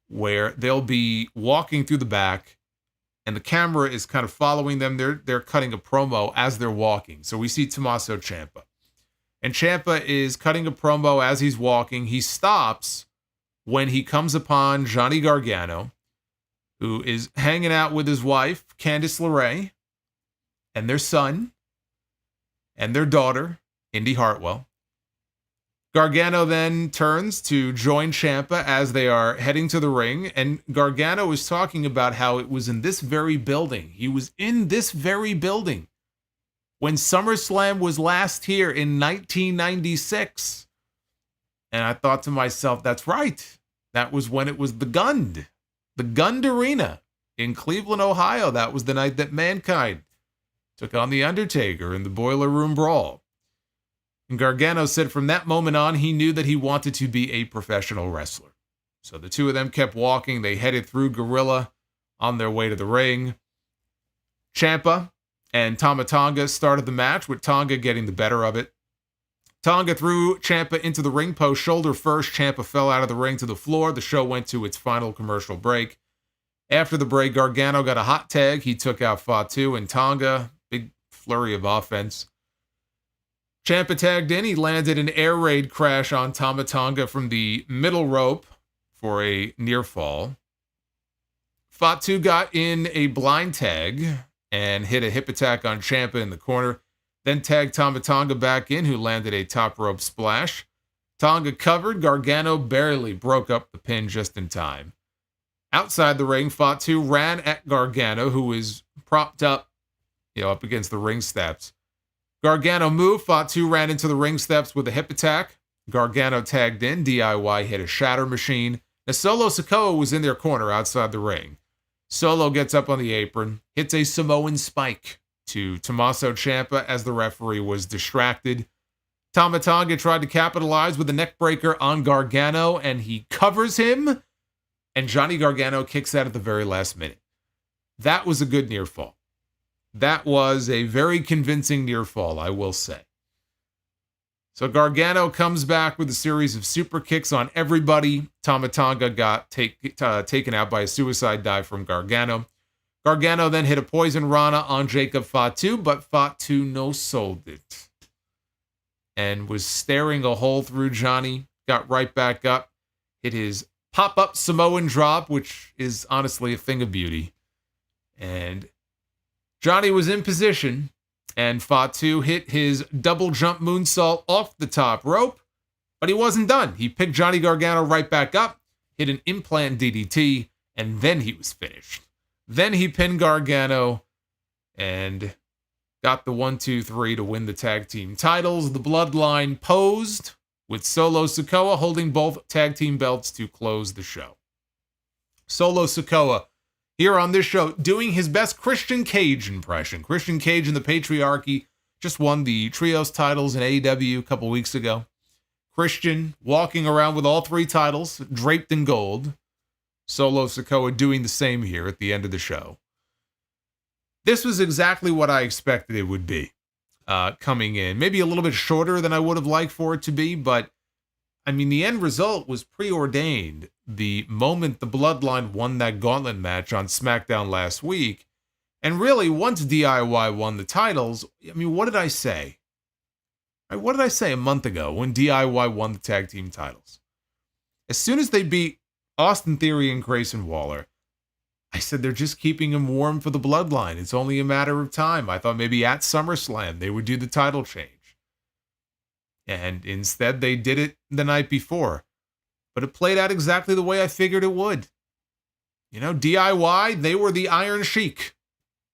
where they'll be walking through the back, and the camera is kind of following them. They're cutting a promo as they're walking. So we see Tommaso Ciampa, and Ciampa is cutting a promo as he's walking. He stops when he comes upon Johnny Gargano, who is hanging out with his wife, Candice LeRae, and their son, and their daughter, Indy Hartwell. Gargano then turns to join Ciampa as they are heading to the ring, and Gargano is talking about how it was in this very building. He was in this very building when SummerSlam was last here in 1996. And I thought to myself, that's right. That was when it was the Gund Arena in Cleveland, Ohio. That was the night that Mankind took on The Undertaker in the Boiler Room Brawl. And Gargano said from that moment on, he knew that he wanted to be a professional wrestler. So the two of them kept walking. They headed through Gorilla on their way to the ring. Ciampa and Tama Tonga started the match, with Tonga getting the better of it. Tonga threw Ciampa into the ring post shoulder first. Ciampa fell out of the ring to the floor. The show went to its final commercial break. After the break, Gargano got a hot tag. He took out Fatu and Tonga. Big flurry of offense. Ciampa tagged in. He landed an air raid crash on Tama Tonga from the middle rope for a near fall. Fatu got in a blind tag and hit a hip attack on Ciampa in the corner. Then tagged Tama Tonga back in, who landed a top rope splash. Tonga covered. Gargano barely broke up the pin just in time. Outside the ring, Fatu ran at Gargano, who was propped up, up against the ring steps. Gargano moved. Fatu ran into the ring steps with a hip attack. Gargano tagged in. DIY hit a shatter machine. Now, Solo Sikoa was in their corner outside the ring. Solo gets up on the apron, hits a Samoan spike to Tommaso Ciampa as the referee was distracted. Tama Tonga tried to capitalize with a neckbreaker on Gargano, and he covers him, and Johnny Gargano kicks out at the very last minute. That was a good near fall. That was a very convincing near fall, I will say. So Gargano comes back with a series of super kicks on everybody. Tama Tonga got taken out by a suicide dive from Gargano. Gargano then hit a poison Rana on Jacob Fatu, but Fatu no-sold it. And was staring a hole through Johnny. Got right back up. Hit his pop-up Samoan drop, which is honestly a thing of beauty. And Johnny was in position. And Fatu hit his double jump moonsault off the top rope. But he wasn't done. He picked Johnny Gargano right back up. Hit an implant DDT. And then he was finished. Then he pinned Gargano and got the 1-2-3 to win the tag team titles. The Bloodline posed with Solo Sikoa holding both tag team belts to close the show. Solo Sikoa here on this show doing his best Christian Cage impression. Christian Cage and the Patriarchy just won the Trios titles in AEW a couple weeks ago. Christian walking around with all three titles draped in gold. Solo Sikoa doing the same here at the end of the show. This was exactly what I expected it would be coming in. Maybe a little bit shorter than I would have liked for it to be, but I mean, the end result was preordained the moment the Bloodline won that gauntlet match on SmackDown last week. And really, once DIY won the titles, I mean, what did I say? What did I say a month ago when DIY won the tag team titles? As soon as they beat Austin Theory and Grayson Waller, I said they're just keeping him warm for the Bloodline. It's only a matter of time. I thought maybe at SummerSlam they would do the title change. And instead they did it the night before. But it played out exactly the way I figured it would. You know, DIY, they were the Iron Sheik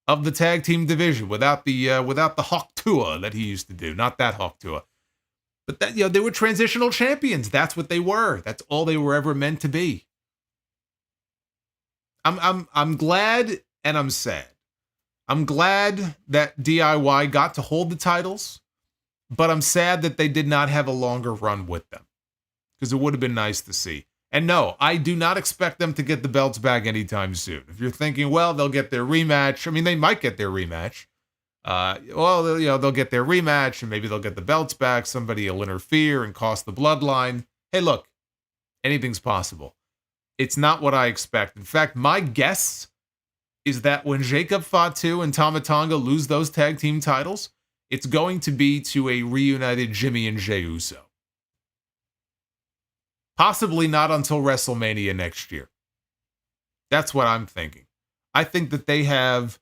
of the tag team division without the Hawk Tua that he used to do. Not that Hawk Tua. But that, you know, they were transitional champions. That's what they were. That's all they were ever meant to be. I'm glad and I'm sad. I'm glad that DIY got to hold the titles, but I'm sad that they did not have a longer run with them because it would have been nice to see. And no, I do not expect them to get the belts back anytime soon. If you're thinking, well, they'll get their rematch. I mean, they might get their rematch. They'll get their rematch and maybe they'll get the belts back. Somebody will interfere and cost the Bloodline. Hey, look, anything's possible. It's not what I expect. In fact, my guess is that when Jacob Fatu and Tama Tonga lose those tag team titles, it's going to be to a reunited Jimmy and Jey Uso. Possibly not until WrestleMania next year. That's what I'm thinking. I think that they have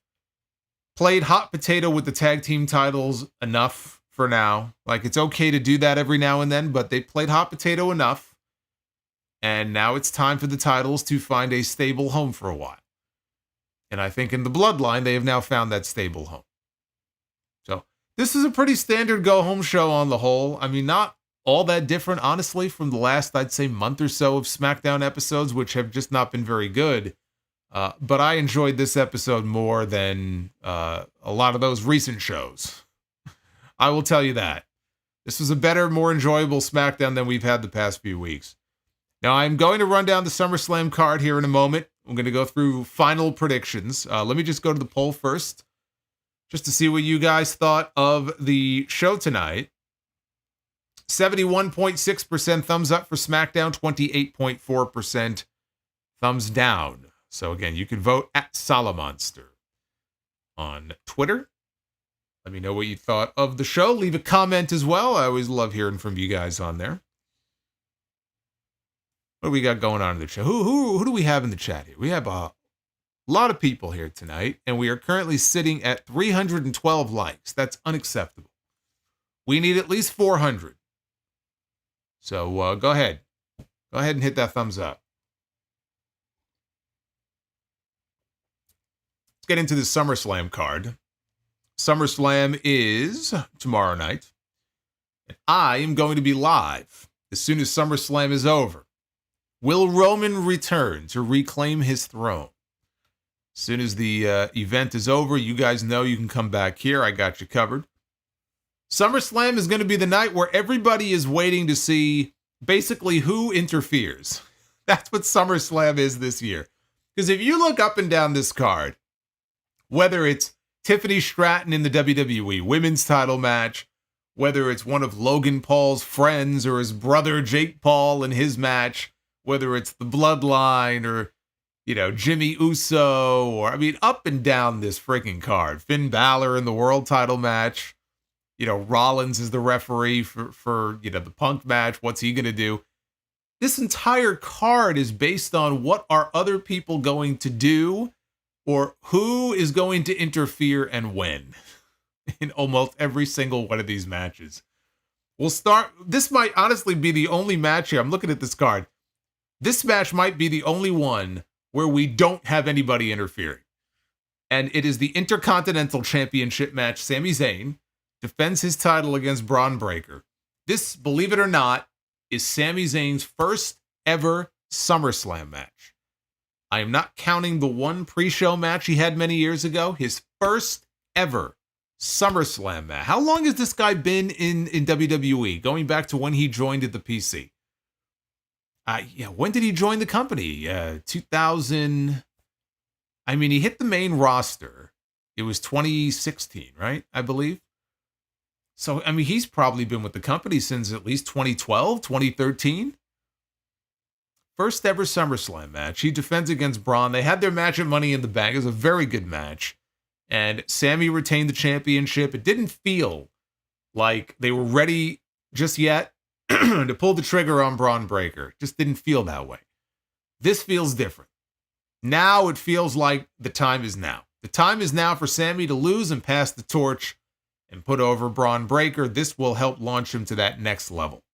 played hot potato with the tag team titles enough for now. Like, it's okay to do that every now and then, but they played hot potato enough. And now it's time for the titles to find a stable home for a while. And I think in the Bloodline, they have now found that stable home. So this is a pretty standard go-home show on the whole. I mean, not all that different, honestly, from the last, I'd say, month or so of SmackDown episodes, which have just not been very good. But I enjoyed this episode more than a lot of those recent shows. I will tell you that. This was a better, more enjoyable SmackDown than we've had the past few weeks. Now, I'm going to run down the SummerSlam card here in a moment. I'm going to go through final predictions. Let me just go to the poll first, just to see what you guys thought of the show tonight. 71.6% thumbs up for SmackDown, 28.4% thumbs down. So again, you can vote at Solomonster on Twitter. Let me know what you thought of the show. Leave a comment as well. I always love hearing from you guys on there. What do we got going on in the chat? Who do we have in the chat here? We have a lot of people here tonight, and we are currently sitting at 312 likes. That's unacceptable. We need at least 400. So go ahead. Go ahead and hit that thumbs up. Let's get into the SummerSlam card. SummerSlam is tomorrow night. And I am going to be live as soon as SummerSlam is over. Will Roman return to reclaim his throne? As soon as the event is over, you guys know you can come back here. I got you covered. SummerSlam is going to be the night where everybody is waiting to see basically who interferes. That's what SummerSlam is this year. Because if you look up and down this card, whether it's Tiffany Stratton in the WWE Women's title match, whether it's one of Logan Paul's friends or his brother Jake Paul in his match, whether it's the Bloodline or, Jimmy Uso, or, up and down this freaking card. Finn Balor in the world title match. Rollins is the referee for the Punk match. What's he going to do? This entire card is based on what are other people going to do or who is going to interfere and when in almost every single one of these matches. We'll start. This might honestly be the only match here. I'm looking at this card. This match might be the only one where we don't have anybody interfering. And it is the Intercontinental Championship match. Sami Zayn defends his title against Braun Breaker. This, believe it or not, is Sami Zayn's first ever SummerSlam match. I am not counting the one pre-show match he had many years ago. His first ever SummerSlam match. How long has this guy been in WWE? Going back to when he joined at the PC. When did he join the company? 2000. He hit the main roster. It was 2016, right? I believe. So, he's probably been with the company since at least 2012, 2013. First ever SummerSlam match. He defends against Braun. They had their match at Money in the Bank. It was a very good match. And Sami retained the championship. It didn't feel like they were ready just yet to pull the trigger on Braun Breaker. Just didn't feel that way. This feels different. Now it feels like the time is now. The time is now for Sami to lose and pass the torch and put over Braun Breaker. This will help launch him to that next level.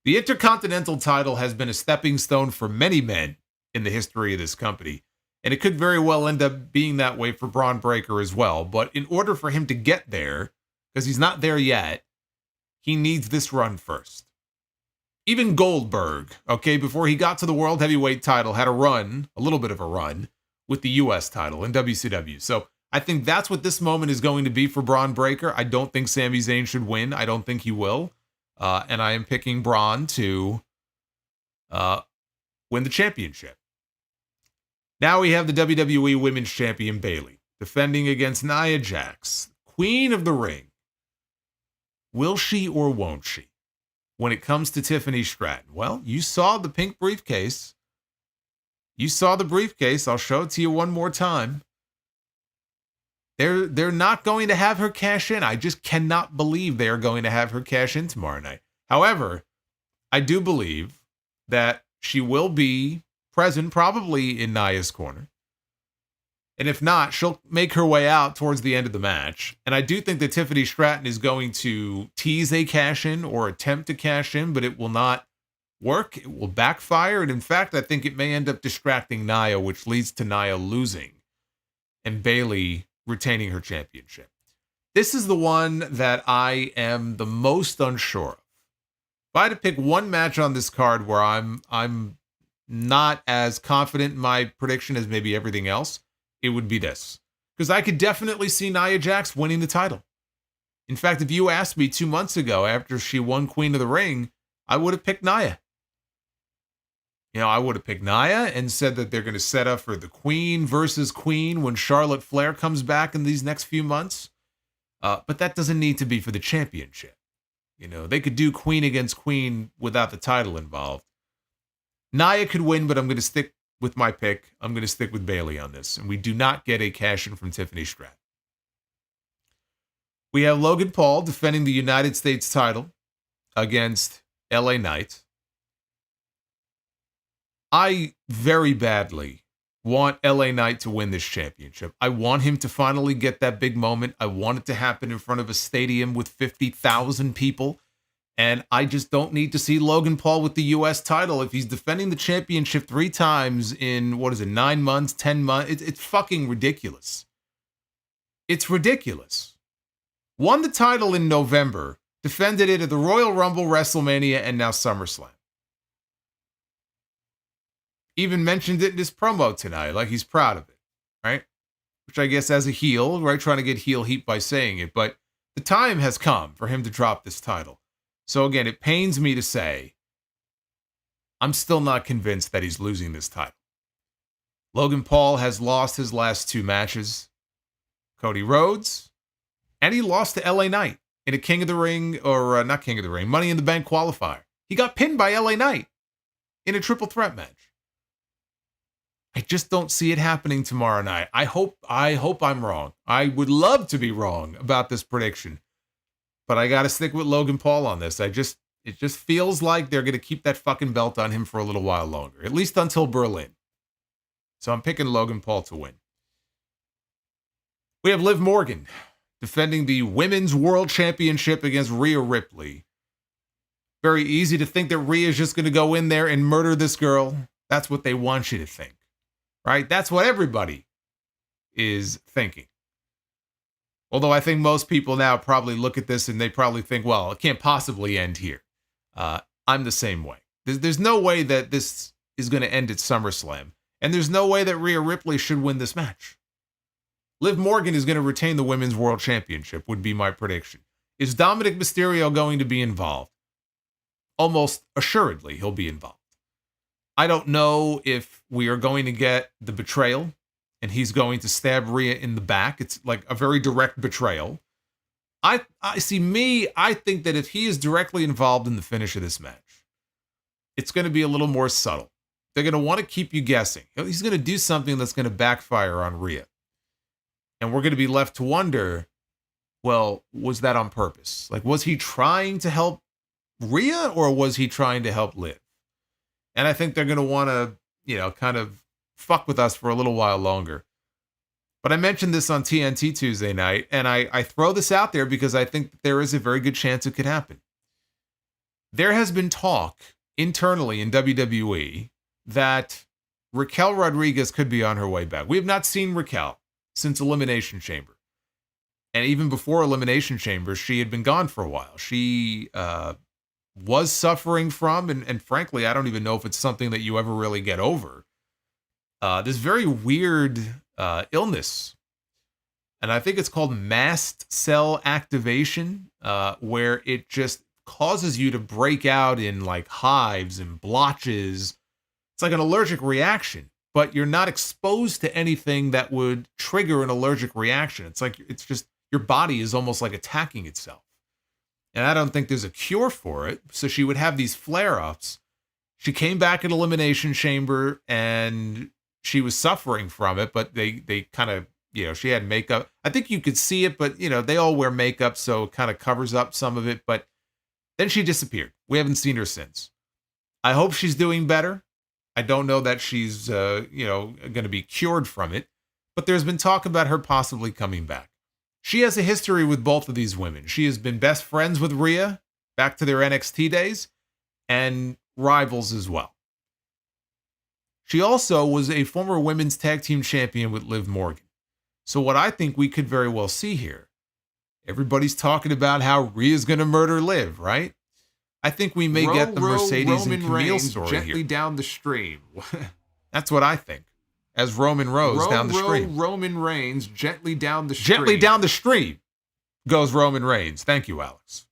The Intercontinental title has been a stepping stone for many men in the history of this company, and it could very well end up being that way for Braun Breaker as well. But in order for him to get there, because he's not there yet, he needs this run first. Even Goldberg, before he got to the World Heavyweight title, had a little bit of a run, with the U.S. title in WCW. So I think that's what this moment is going to be for Braun Breaker. I don't think Sami Zayn should win. I don't think he will. And I am picking Braun to win the championship. Now we have the WWE Women's Champion Bayley defending against Nia Jax, Queen of the Ring. Will she or won't she? When it comes to Tiffany Stratton, well, you saw the pink briefcase. You saw the briefcase. I'll show it to you one more time. They're not going to have her cash in. I just cannot believe they are going to have her cash in tomorrow night. However, I do believe that she will be present probably in Nia's corner. And if not, she'll make her way out towards the end of the match. And I do think that Tiffany Stratton is going to tease a cash in or attempt to cash in, but it will not work. It will backfire. And in fact, I think it may end up distracting Nia, which leads to Nia losing and Bayley retaining her championship. This is the one that I am the most unsure of. If I had to pick one match on this card where I'm not as confident in my prediction as maybe everything else, it would be this. Because I could definitely see Nia Jax winning the title. In fact, if you asked me 2 months ago after she won Queen of the Ring, I would have picked Nia. I would have picked Nia and said that they're going to set up for the Queen versus Queen when Charlotte Flair comes back in these next few months. But that doesn't need to be for the championship. They could do Queen against Queen without the title involved. Nia could win, but I'm going to stick with my pick. I'm going to stick with Bayley on this. And we do not get a cash-in from Tiffany Stratton. We have Logan Paul defending the United States title against LA Knight. I very badly want LA Knight to win this championship. I want him to finally get that big moment. I want it to happen in front of a stadium with 50,000 people. And I just don't need to see Logan Paul with the U.S. title. If he's defending the championship 3 times in, 9 months, 10 months, it's fucking ridiculous. It's ridiculous. Won the title in November, defended it at the Royal Rumble, WrestleMania, and now SummerSlam. Even mentioned it in his promo tonight, like he's proud of it, right? which I guess as a heel, right, trying to get heel heat by saying it, but the time has come for him to drop this title. So again, it pains me to say, I'm still not convinced that he's losing this title. Logan Paul has lost his last 2 matches. Cody Rhodes, and he lost to LA Knight in a King of the Ring, or not King of the Ring, Money in the Bank qualifier. He got pinned by LA Knight in a triple threat match. I just don't see it happening tomorrow night. I hope I'm wrong. I would love to be wrong about this prediction, but I got to stick with Logan Paul on this. It just feels like they're going to keep that fucking belt on him for a little while longer, at least until Berlin. So I'm picking Logan Paul to win. We have Liv Morgan defending the Women's World Championship against Rhea Ripley. Very easy to think that Rhea is just going to go in there and murder this girl. That's what they want you to think, right? That's what everybody is thinking. Although I think most people now probably look at this and they probably think, well, it can't possibly end here. I'm the same way. There's no way that this is going to end at SummerSlam. And there's no way that Rhea Ripley should win this match. Liv Morgan is going to retain the Women's World Championship, would be my prediction. Is Dominic Mysterio going to be involved? Almost assuredly, he'll be involved. I don't know if we are going to get the betrayal, and he's going to stab Rhea in the back. It's like a very direct betrayal. I think that if he is directly involved in the finish of this match, it's going to be a little more subtle. They're going to want to keep you guessing. He's going to do something that's going to backfire on Rhea. And we're going to be left to wonder, well, was that on purpose? Like, was he trying to help Rhea or was he trying to help Liv? And I think they're going to want to, kind of fuck with us for a little while longer. But I mentioned this on TNT Tuesday night, and I throw this out there because I think that there is a very good chance it could happen. There has been talk internally in WWE that Raquel Rodriguez could be on her way back. We have not seen Raquel since Elimination Chamber. And even before Elimination Chamber, she had been gone for a while. She was suffering from, and frankly, I don't even know if it's something that you ever really get over, this very weird illness. And I think it's called mast cell activation, where it just causes you to break out in like hives and blotches. It's like an allergic reaction, but you're not exposed to anything that would trigger an allergic reaction. It's just your body is almost like attacking itself. And I don't think there's a cure for it. So she would have these flare-ups. She came back at Elimination Chamber and she was suffering from it, but they kind of, she had makeup. I think you could see it, but they all wear makeup, so it kind of covers up some of it. But then she disappeared. We haven't seen her since. I hope she's doing better. I don't know that she's, going to be cured from it, but there's been talk about her possibly coming back. She has a history with both of these women. She has been best friends with Rhea back to their NXT days and rivals as well. She also was a former women's tag team champion with Liv Morgan. So what I think we could very well see here, everybody's talking about how Rhea's going to murder Liv, right? I think we may get the Mercedes and Camille story gently here. Down the stream. That's what I think. As Roman Rose down the stream. Roman Reigns gently down the stream. Gently down the stream goes Roman Reigns. Thank you, Alex.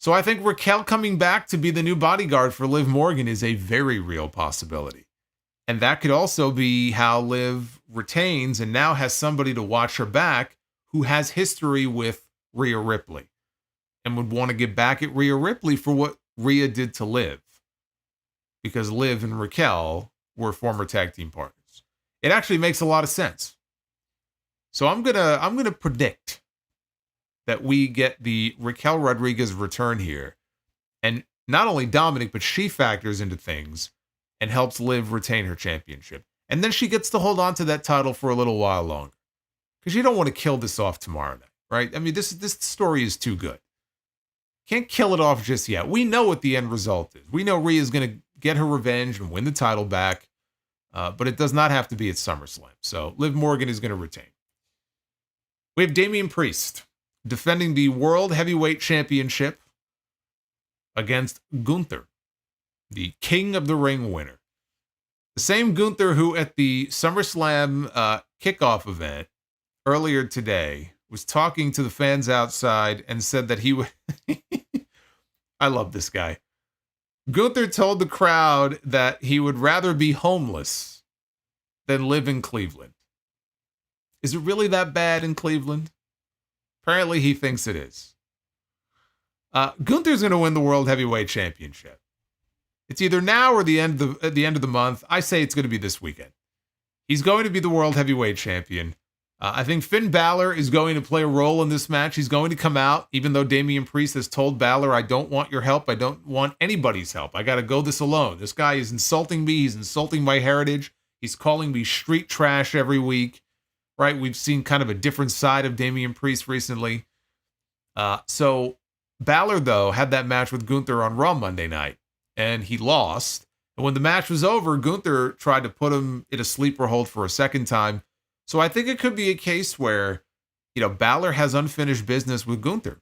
So I think Raquel coming back to be the new bodyguard for Liv Morgan is a very real possibility. And that could also be how Liv retains and now has somebody to watch her back who has history with Rhea Ripley and would want to get back at Rhea Ripley for what Rhea did to Liv. Because Liv and Raquel were former tag team partners. It actually makes a lot of sense. So I'm gonna predict that we get the Raquel Rodriguez return here. And not only Dominic, but she factors into things and helps Liv retain her championship. And then she gets to hold on to that title for a little while longer. Because you don't want to kill this off tomorrow night, right? I mean, this story is too good. Can't kill it off just yet. We know what the end result is. We know Rhea's going to get her revenge and win the title back. But it does not have to be at SummerSlam. So Liv Morgan is going to retain. We have Damian Priest defending the World Heavyweight Championship against Gunther, the King of the Ring winner. The same Gunther who at the SummerSlam kickoff event earlier today, was talking to the fans outside and said that he would... I love this guy. Gunther told the crowd that he would rather be homeless than live in Cleveland. Is it really that bad in Cleveland? Apparently he thinks it is. Gunther's going to win the World Heavyweight Championship. It's either now or at the end of the month. I say it's going to be this weekend. He's going to be the World Heavyweight Champion. I think Finn Balor is going to play a role in this match. He's going to come out, even though Damian Priest has told Balor, I don't want your help. I don't want anybody's help. I got to go this alone. This guy is insulting me. He's insulting my heritage. He's calling me street trash every week. Right? We've seen kind of a different side of Damian Priest recently. So Balor, though, had that match with Gunther on Raw Monday night, and he lost. And when the match was over, Gunther tried to put him in a sleeper hold for a second time. So I think it could be a case where, Balor has unfinished business with Gunther.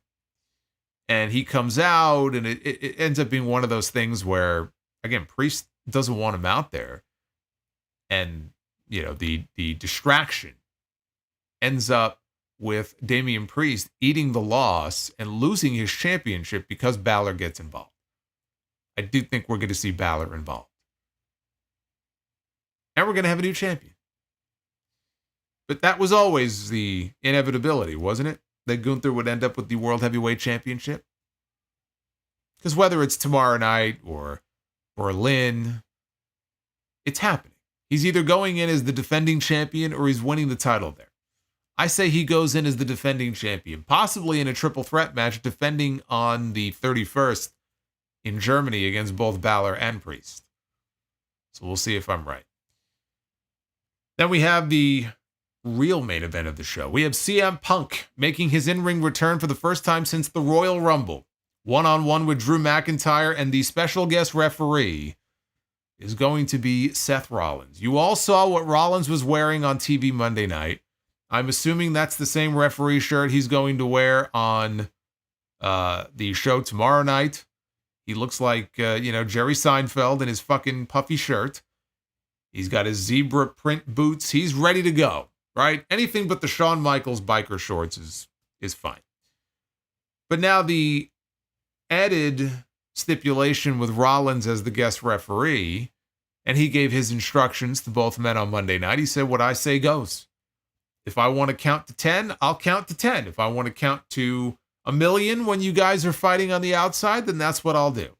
And he comes out, and it ends up being one of those things where, again, Priest doesn't want him out there. And, the distraction ends up with Damian Priest eating the loss and losing his championship because Balor gets involved. I do think we're going to see Balor involved. And we're going to have a new champion. But that was always the inevitability, wasn't it? That Gunther would end up with the World Heavyweight Championship. Because whether it's tomorrow night or Berlin, it's happening. He's either going in as the defending champion or he's winning the title there. I say he goes in as the defending champion, possibly in a triple threat match, defending on the 31st in Germany against both Balor and Priest. So we'll see if I'm right. Then we have the real main event of the show. We have CM Punk making his in-ring return for the first time since the Royal Rumble. One-on-one with Drew McIntyre, and the special guest referee is going to be Seth Rollins. You all saw what Rollins was wearing on TV Monday night. I'm assuming that's the same referee shirt he's going to wear on the show tomorrow night. He looks like, Jerry Seinfeld in his fucking puffy shirt. He's got his zebra print boots. He's ready to go, right? Anything but the Shawn Michaels biker shorts is fine. But now the added stipulation with Rollins as the guest referee, and he gave his instructions to both men on Monday night. He said, what I say goes. If I want to count to 10, I'll count to 10. If I want to count to 1,000,000 when you guys are fighting on the outside, then that's what I'll do.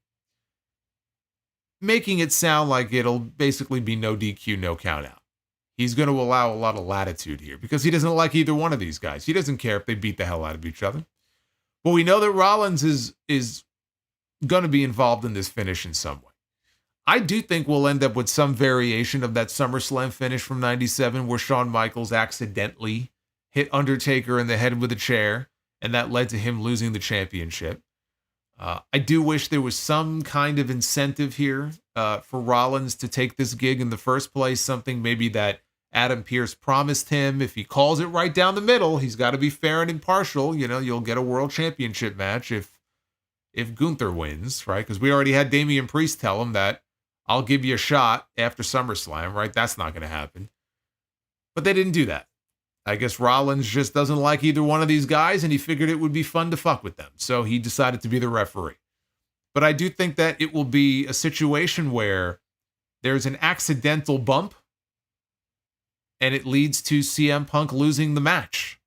Making it sound like it'll basically be no DQ, no count out. He's going to allow a lot of latitude here because he doesn't like either one of these guys. He doesn't care if they beat the hell out of each other. But we know that Rollins is going to be involved in this finish in some way. I do think we'll end up with some variation of that SummerSlam finish from 97 where Shawn Michaels accidentally hit Undertaker in the head with a chair, and that led to him losing the championship. I do wish there was some kind of incentive here for Rollins to take this gig in the first place, something maybe that Adam Pearce promised him. If he calls it right down the middle, he's got to be fair and impartial. You'll get a world championship match if Gunther wins, right? Because we already had Damian Priest tell him that I'll give you a shot after SummerSlam, right? That's not going to happen. But they didn't do that. I guess Rollins just doesn't like either one of these guys, and he figured it would be fun to fuck with them. So he decided to be the referee. But I do think that it will be a situation where there's an accidental bump, and it leads to CM Punk losing the match.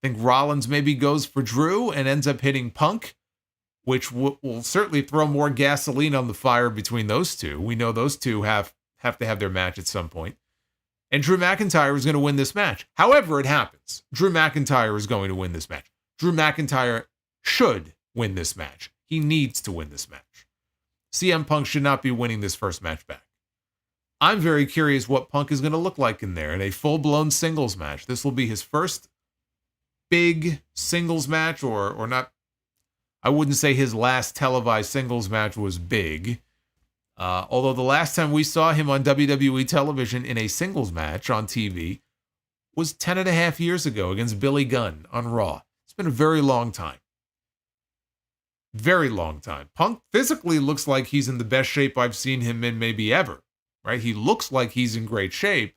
I think Rollins maybe goes for Drew and ends up hitting Punk, which will certainly throw more gasoline on the fire between those two. We know those two have to have their match at some point. And Drew McIntyre is going to win this match. However it happens, Drew McIntyre is going to win this match. Drew McIntyre should win this match. He needs to win this match. CM Punk should not be winning this first match back. I'm very curious what Punk is going to look like in there in a full-blown singles match. This will be his first big singles match, or not. I wouldn't say his last televised singles match was big. Although the last time we saw him on WWE television in a singles match on TV was 10.5 years ago against Billy Gunn on Raw. It's been a very long time. Very long time. Punk physically looks like he's in the best shape I've seen him in maybe ever, right? He looks like he's in great shape.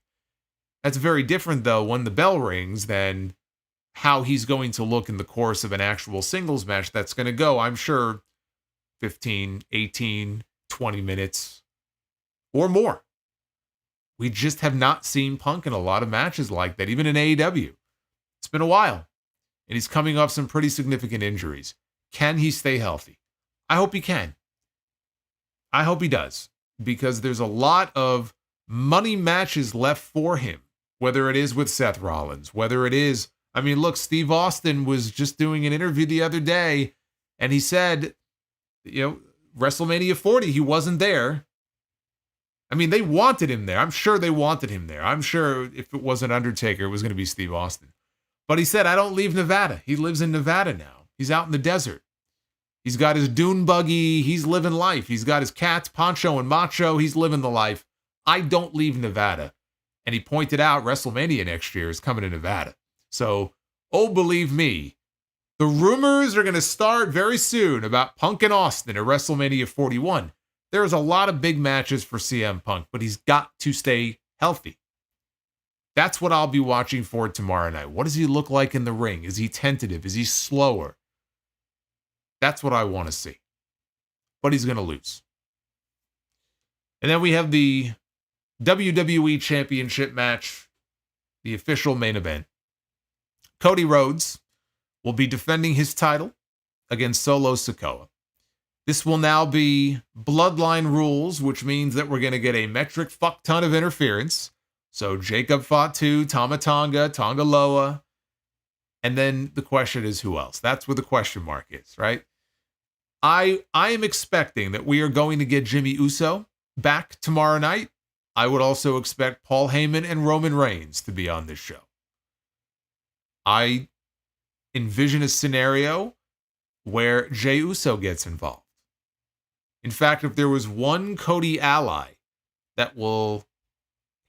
That's very different, though, when the bell rings than how he's going to look in the course of an actual singles match that's going to go, I'm sure, 15, 18, 20 minutes or more. We just have not seen Punk in a lot of matches like that, even in AEW. It's been a while, and he's coming off some pretty significant injuries. Can he stay healthy? I hope he can. I hope he does, because there's a lot of money matches left for him, whether it is with Seth Rollins, whether it is, I mean, look, Steve Austin was just doing an interview the other day, and he said, WrestleMania 40, he wasn't there. I mean, they wanted him there. I'm sure they wanted him there. I'm sure if it wasn't Undertaker, it was going to be Steve Austin. But he said, I don't leave Nevada. He lives in Nevada now. He's out in the desert. He's got his dune buggy. He's living life. He's got his cats, Poncho and Macho. He's living the life. I don't leave Nevada. And he pointed out WrestleMania next year is coming to Nevada. So, believe me, the rumors are going to start very soon about Punk and Austin at WrestleMania 41. There's a lot of big matches for CM Punk, but he's got to stay healthy. That's what I'll be watching for tomorrow night. What does he look like in the ring? Is he tentative? Is he slower? That's what I want to see. But he's going to lose. And then we have the WWE Championship match, the official main event. Cody Rhodes will be defending his title against Solo Sikoa. This will now be Bloodline rules, which means that we're going to get a metric fuck ton of interference. So Jacob Fatu, Tama Tonga, Tonga Loa. And then the question is who else? That's where the question mark is, right? I am expecting that we are going to get Jimmy Uso back tomorrow night. I would also expect Paul Heyman and Roman Reigns to be on this show. I envision a scenario where Jey Uso gets involved. In fact, if there was one Cody ally that will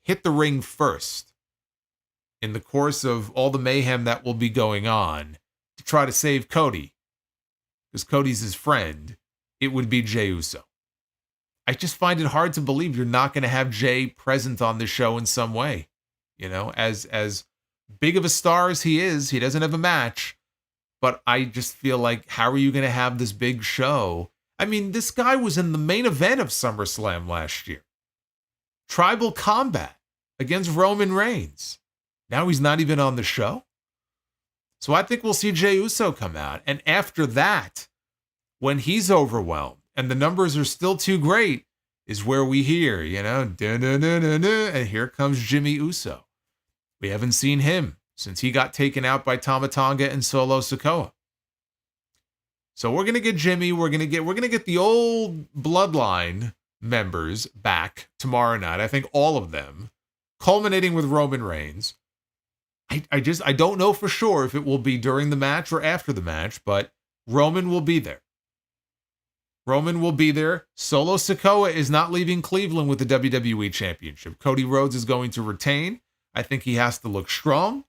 hit the ring first in the course of all the mayhem that will be going on to try to save Cody, because Cody's his friend, it would be Jey Uso. I just find it hard to believe you're not going to have Jey present on the show in some way. As big of a star as he is, he doesn't have a match, but I just feel like, how are you going to have this big show? I mean, this guy was in the main event of SummerSlam last year. Tribal Combat against Roman Reigns. Now he's not even on the show. So I think we'll see Jey Uso come out. And after that, when he's overwhelmed and the numbers are still too great, is where we hear, and here comes Jimmy Uso. We haven't seen him since he got taken out by Tama Tonga and Solo Sikoa. So we're gonna get Jimmy. We're gonna get the old Bloodline members back tomorrow night. I think all of them, culminating with Roman Reigns. I don't know for sure if it will be during the match or after the match, but Roman will be there. Roman will be there. Solo Sikoa is not leaving Cleveland with the WWE Championship. Cody Rhodes is going to retain. I think he has to look strong.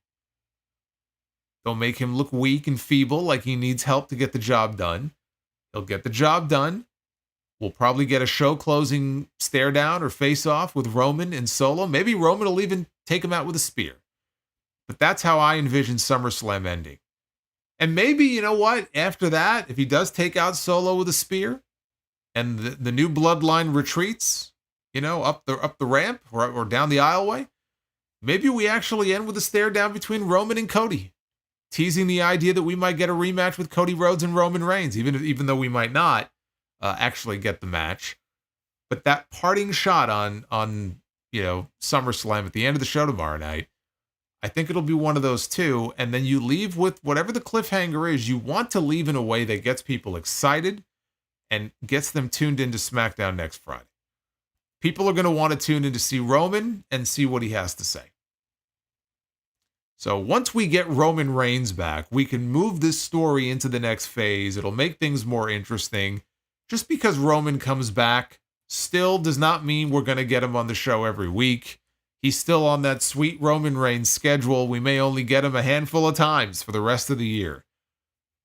Don't make him look weak and feeble like he needs help to get the job done. He'll get the job done. We'll probably get a show closing stare down or face off with Roman and Solo. Maybe Roman will even take him out with a spear. But that's how I envision SummerSlam ending. And maybe, you know what? After that, if he does take out Solo with a spear and the new Bloodline retreats, up the ramp or down the aisleway, maybe we actually end with a stare down between Roman and Cody, teasing the idea that we might get a rematch with Cody Rhodes and Roman Reigns, even though we might not actually get the match. But that parting shot on SummerSlam at the end of the show tomorrow night, I think it'll be one of those two. And then you leave with whatever the cliffhanger is. You want to leave in a way that gets people excited and gets them tuned into SmackDown next Friday. People are going to want to tune in to see Roman and see what he has to say. So once we get Roman Reigns back, we can move this story into the next phase. It'll make things more interesting. Just because Roman comes back still does not mean we're going to get him on the show every week. He's still on that sweet Roman Reigns schedule. We may only get him a handful of times for the rest of the year.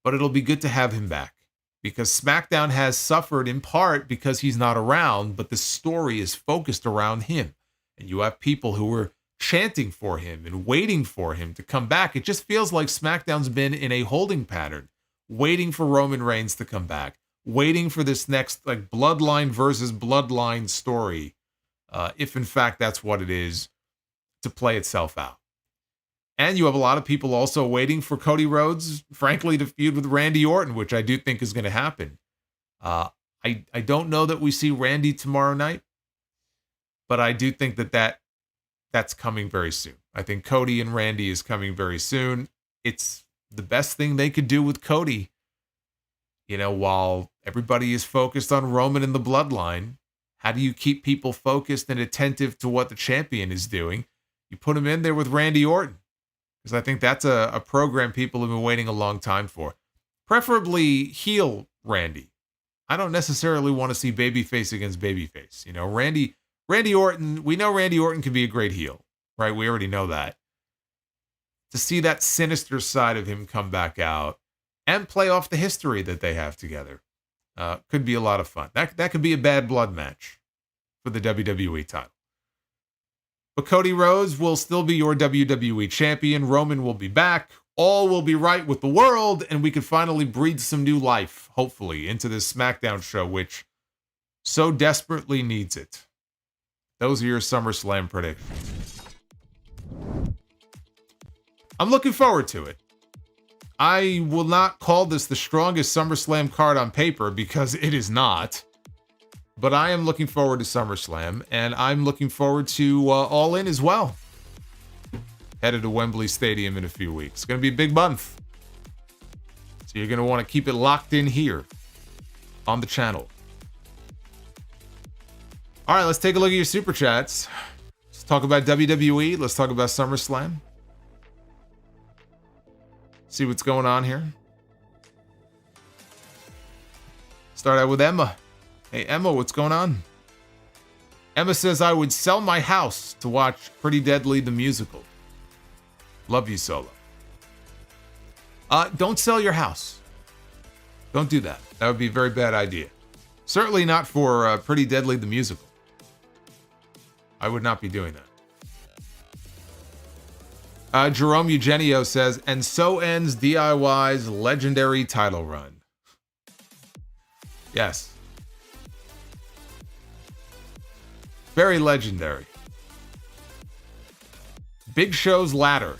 But it'll be good to have him back, because SmackDown has suffered in part because he's not around, but the story is focused around him. And you have people who were chanting for him and waiting for him to come back. It just feels like SmackDown's been in a holding pattern, waiting for Roman Reigns to come back, waiting for this next like bloodline versus bloodline story, if in fact that's what it is, to play itself out. And you have a lot of people also waiting for Cody Rhodes, frankly, to feud with Randy Orton, which I do think is going to happen. I don't know that we see Randy tomorrow night, but I do think that's coming very soon. I think Cody and Randy is coming very soon. It's the best thing they could do with Cody. You know, while everybody is focused on Roman and the bloodline, how do you keep people focused and attentive to what the champion is doing? You put him in there with Randy Orton, because I think that's a program people have been waiting a long time for. Preferably heel Randy. I don't necessarily want to see babyface against babyface. You know, Randy Orton, we know Randy Orton can be a great heel, right? We already know that. To see that sinister side of him come back out and play off the history that they have together could be a lot of fun. That could be a bad blood match for the WWE title. But Cody Rhodes will still be your WWE champion. Roman will be back. All will be right with the world, and we can finally breathe some new life, hopefully, into this SmackDown show, which so desperately needs it. Those are your SummerSlam predictions. I'm looking forward to it. I will not call this the strongest SummerSlam card on paper because it is not. But I am looking forward to SummerSlam, and I'm looking forward to All In as well. Headed to Wembley Stadium in a few weeks. It's going to be a big month. So you're going to want to keep it locked in here on the channel. All right, let's take a look at your Super Chats. Let's talk about WWE. Let's talk about SummerSlam. See what's going on here. Start out with Emma. Hey, Emma, what's going on? Emma says, I would sell my house to watch Pretty Deadly the musical. Love you, Solo. Don't sell your house. Don't do that. That would be a very bad idea. Certainly not for Pretty Deadly the musical. I would not be doing that. Jerome Eugenio says, and so ends DIY's legendary title run. Yes. Very legendary. Big Show's Ladder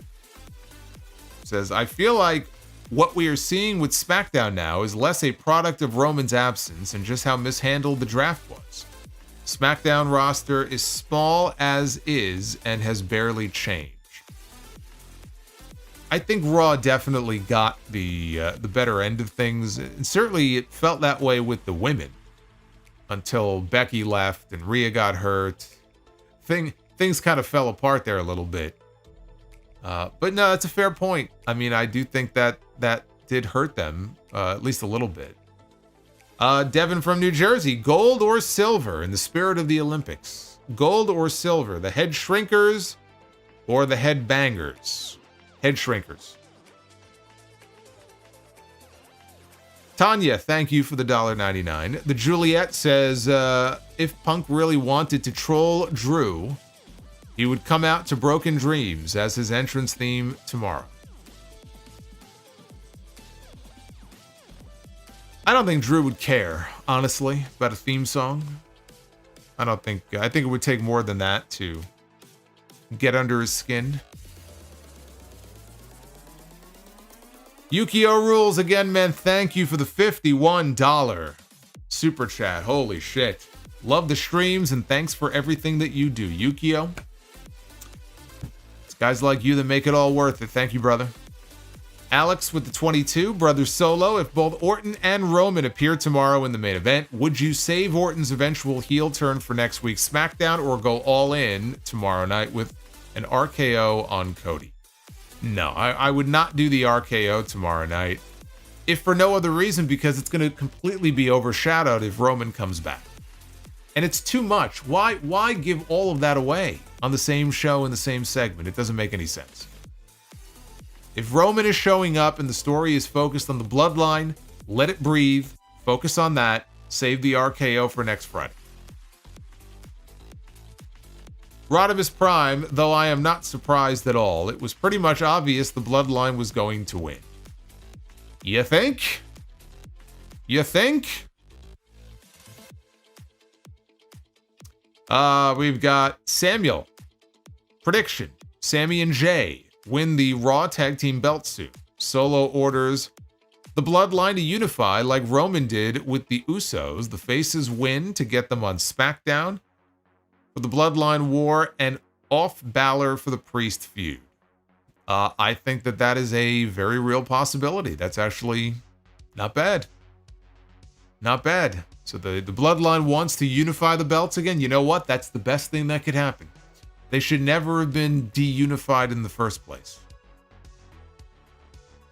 says, I feel like what we are seeing with SmackDown now is less a product of Roman's absence and just how mishandled the draft was. SmackDown roster is small as is and has barely changed. I think Raw definitely got the better end of things, and certainly it felt that way with the women until Becky left and Rhea got hurt. Things kind of fell apart there a little bit. But no, it's a fair point. I mean, I do think that did hurt them, at least a little bit. Devin from New Jersey, gold or silver in the spirit of the Olympics? Gold or silver, the head shrinkers or the head bangers? Head shrinkers. Tanya, thank you for the $1.99. The Juliet says, if Punk really wanted to troll Drew, he would come out to Broken Dreams as his entrance theme tomorrow. I don't think Drew would care, honestly, about a theme song. I think it would take more than that to get under his skin. Yukio Rules again, man. Thank you for the $51 super chat. Holy shit. Love the streams and thanks for everything that you do, Yukio. It's guys like you that make it all worth it. Thank you, brother. Alex with the 22. Brother Solo, if both Orton and Roman appear tomorrow in the main event, would you save Orton's eventual heel turn for next week's SmackDown or go all in tomorrow night with an RKO on Cody? No, I would not do the RKO tomorrow night, if for no other reason because it's going to completely be overshadowed if Roman comes back. And it's too much. Why give all of that away on the same show in the same segment? It doesn't make any sense. If Roman is showing up and the story is focused on the bloodline, let it breathe, focus on that, save the RKO for next Friday. Rodimus Prime, though I am not surprised at all. It was pretty much obvious the Bloodline was going to win. You think? You think? We've got Samuel. Prediction. Sammy and Jay win the Raw Tag Team belt soon. Solo orders the Bloodline to unify like Roman did with the Usos. The faces win to get them on SmackDown for the Bloodline War and off Balor for the Priest feud. I think that is a very real possibility. That's actually not bad. Not bad. So the Bloodline wants to unify the belts again. You know what? That's the best thing that could happen. They should never have been de-unified in the first place.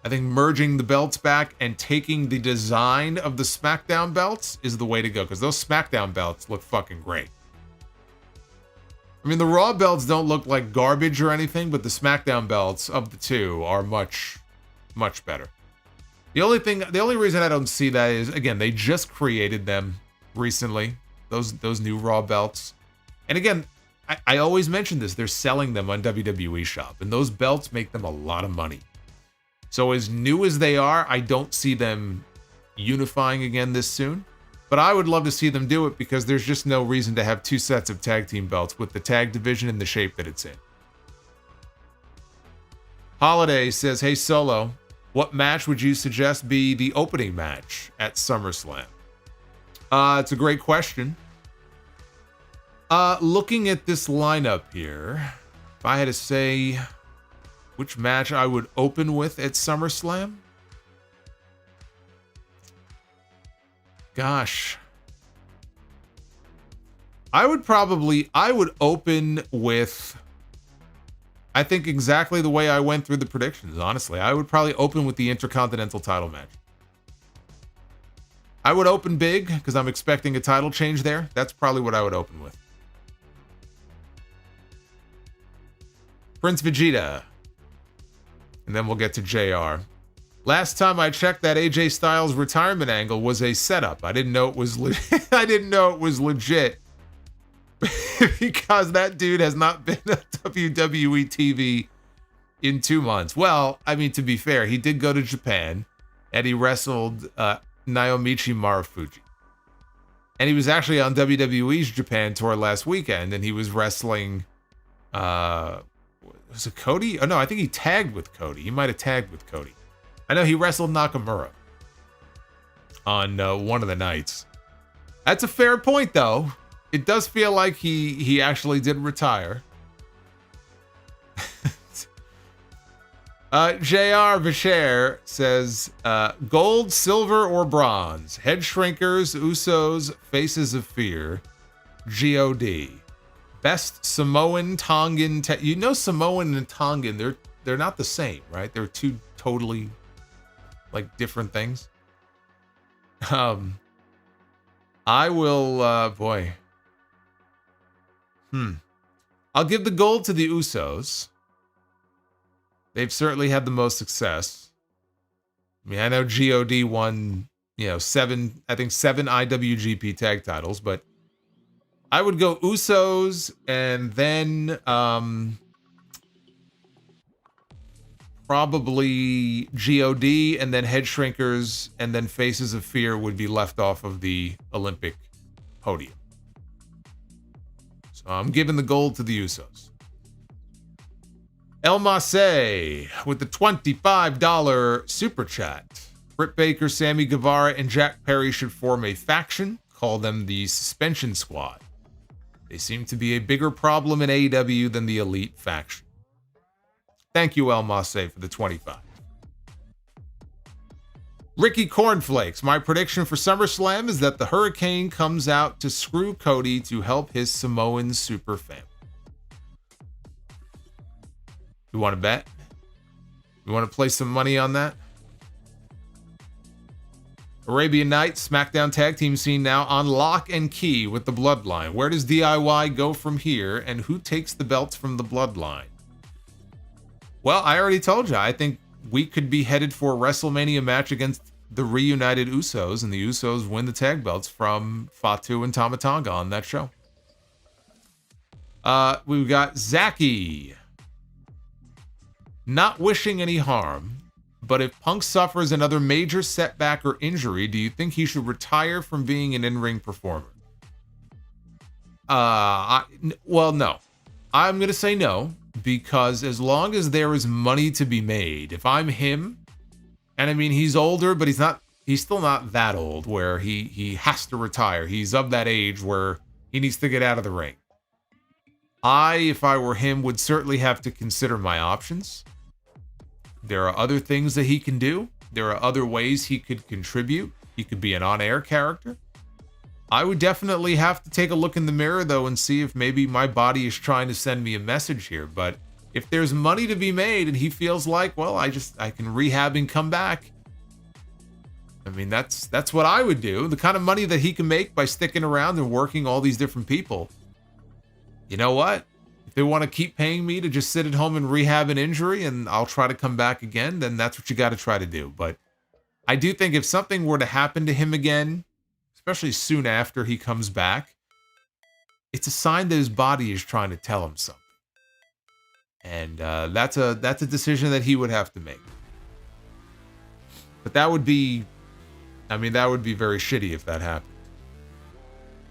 I think merging the belts back and taking the design of the SmackDown belts is the way to go, because those SmackDown belts look fucking great. I mean, the Raw belts don't look like garbage or anything, but the SmackDown belts of the two are much, much better. The only reason I don't see that is, again, they just created them recently, those new Raw belts. And again, I always mention this, they're selling them on WWE Shop, and those belts make them a lot of money. So as new as they are, I don't see them unifying again this soon. But I would love to see them do it because there's just no reason to have two sets of tag team belts with the tag division in the shape that it's in. Holiday says, hey Solo, what match would you suggest be the opening match at SummerSlam? It's a great question. Looking at this lineup here, if I had to say which match I would open with at SummerSlam, gosh, I would open with, I think exactly the way I went through the predictions, honestly. I would probably open with the Intercontinental title match. I would open big because I'm expecting a title change there. That's probably what I would open with. Prince Vegeta. And then we'll get to JR. Last time I checked, that AJ Styles retirement angle was a setup. I didn't know it was I didn't know it was legit. Because that dude has not been on WWE TV in 2 months. Well, I mean, to be fair, he did go to Japan and he wrestled Naomichi Marufuji. And he was actually on WWE's Japan tour last weekend, and he was wrestling was it Cody? Oh no, I think he tagged with Cody. He might have tagged with Cody. I know he wrestled Nakamura on one of the nights. That's a fair point, though. It does feel like he actually did retire. JR Vicher says, gold, silver, or bronze? Head Shrinkers, Usos, Faces of Fear, GOD. Best Samoan, Tongan. You know Samoan and Tongan, they're not the same, right? They're two totally like different things. I will boy. I'll give the gold to the Usos. They've certainly had the most success. I mean, I know GOD won, 7 IWGP tag titles, but I would go Usos and then probably GOD and then Head Shrinkers and then Faces of Fear would be left off of the Olympic podium. So I'm giving the gold to the Usos. El Masse with the $25 super chat. Britt Baker, Sammy Guevara, and Jack Perry should form a faction. Call them the Suspension Squad. They seem to be a bigger problem in AEW than the Elite faction. Thank you, El Masse, for the 25. Ricky Cornflakes. My prediction for SummerSlam is that the Hurricane comes out to screw Cody to help his Samoan super family. You want to bet? You want to play some money on that? Arabian Nights, SmackDown tag team scene now on lock and key with the Bloodline. Where does DIY go from here, and who takes the belts from the Bloodline? Well, I already told you. I think we could be headed for a WrestleMania match against the reunited Usos, and the Usos win the tag belts from Fatu and Tama Tonga on that show. We've got Zachy. Not wishing any harm, but if Punk suffers another major setback or injury, do you think he should retire from being an in-ring performer? Well, no. I'm going to say no, because as long as there is money to be made, if I'm him, and I mean, he's older, but he's still not that old where he has to retire. He's of that age where he needs to get out of the ring. If I were him, would certainly have to consider my options. There are other things that he can do. There are other ways he could contribute. He could be an on-air character. I would definitely have to take a look in the mirror, though, and see if maybe my body is trying to send me a message here. But if there's money to be made and he feels like, well, I can rehab and come back. I mean, that's what I would do. The kind of money that he can make by sticking around and working all these different people. You know what? If they want to keep paying me to just sit at home and rehab an injury and I'll try to come back again, then that's what you got to try to do. But I do think if something were to happen to him again, especially soon after he comes back, it's a sign that his body is trying to tell him something. And that's a decision that he would have to make. But that would be very shitty if that happened.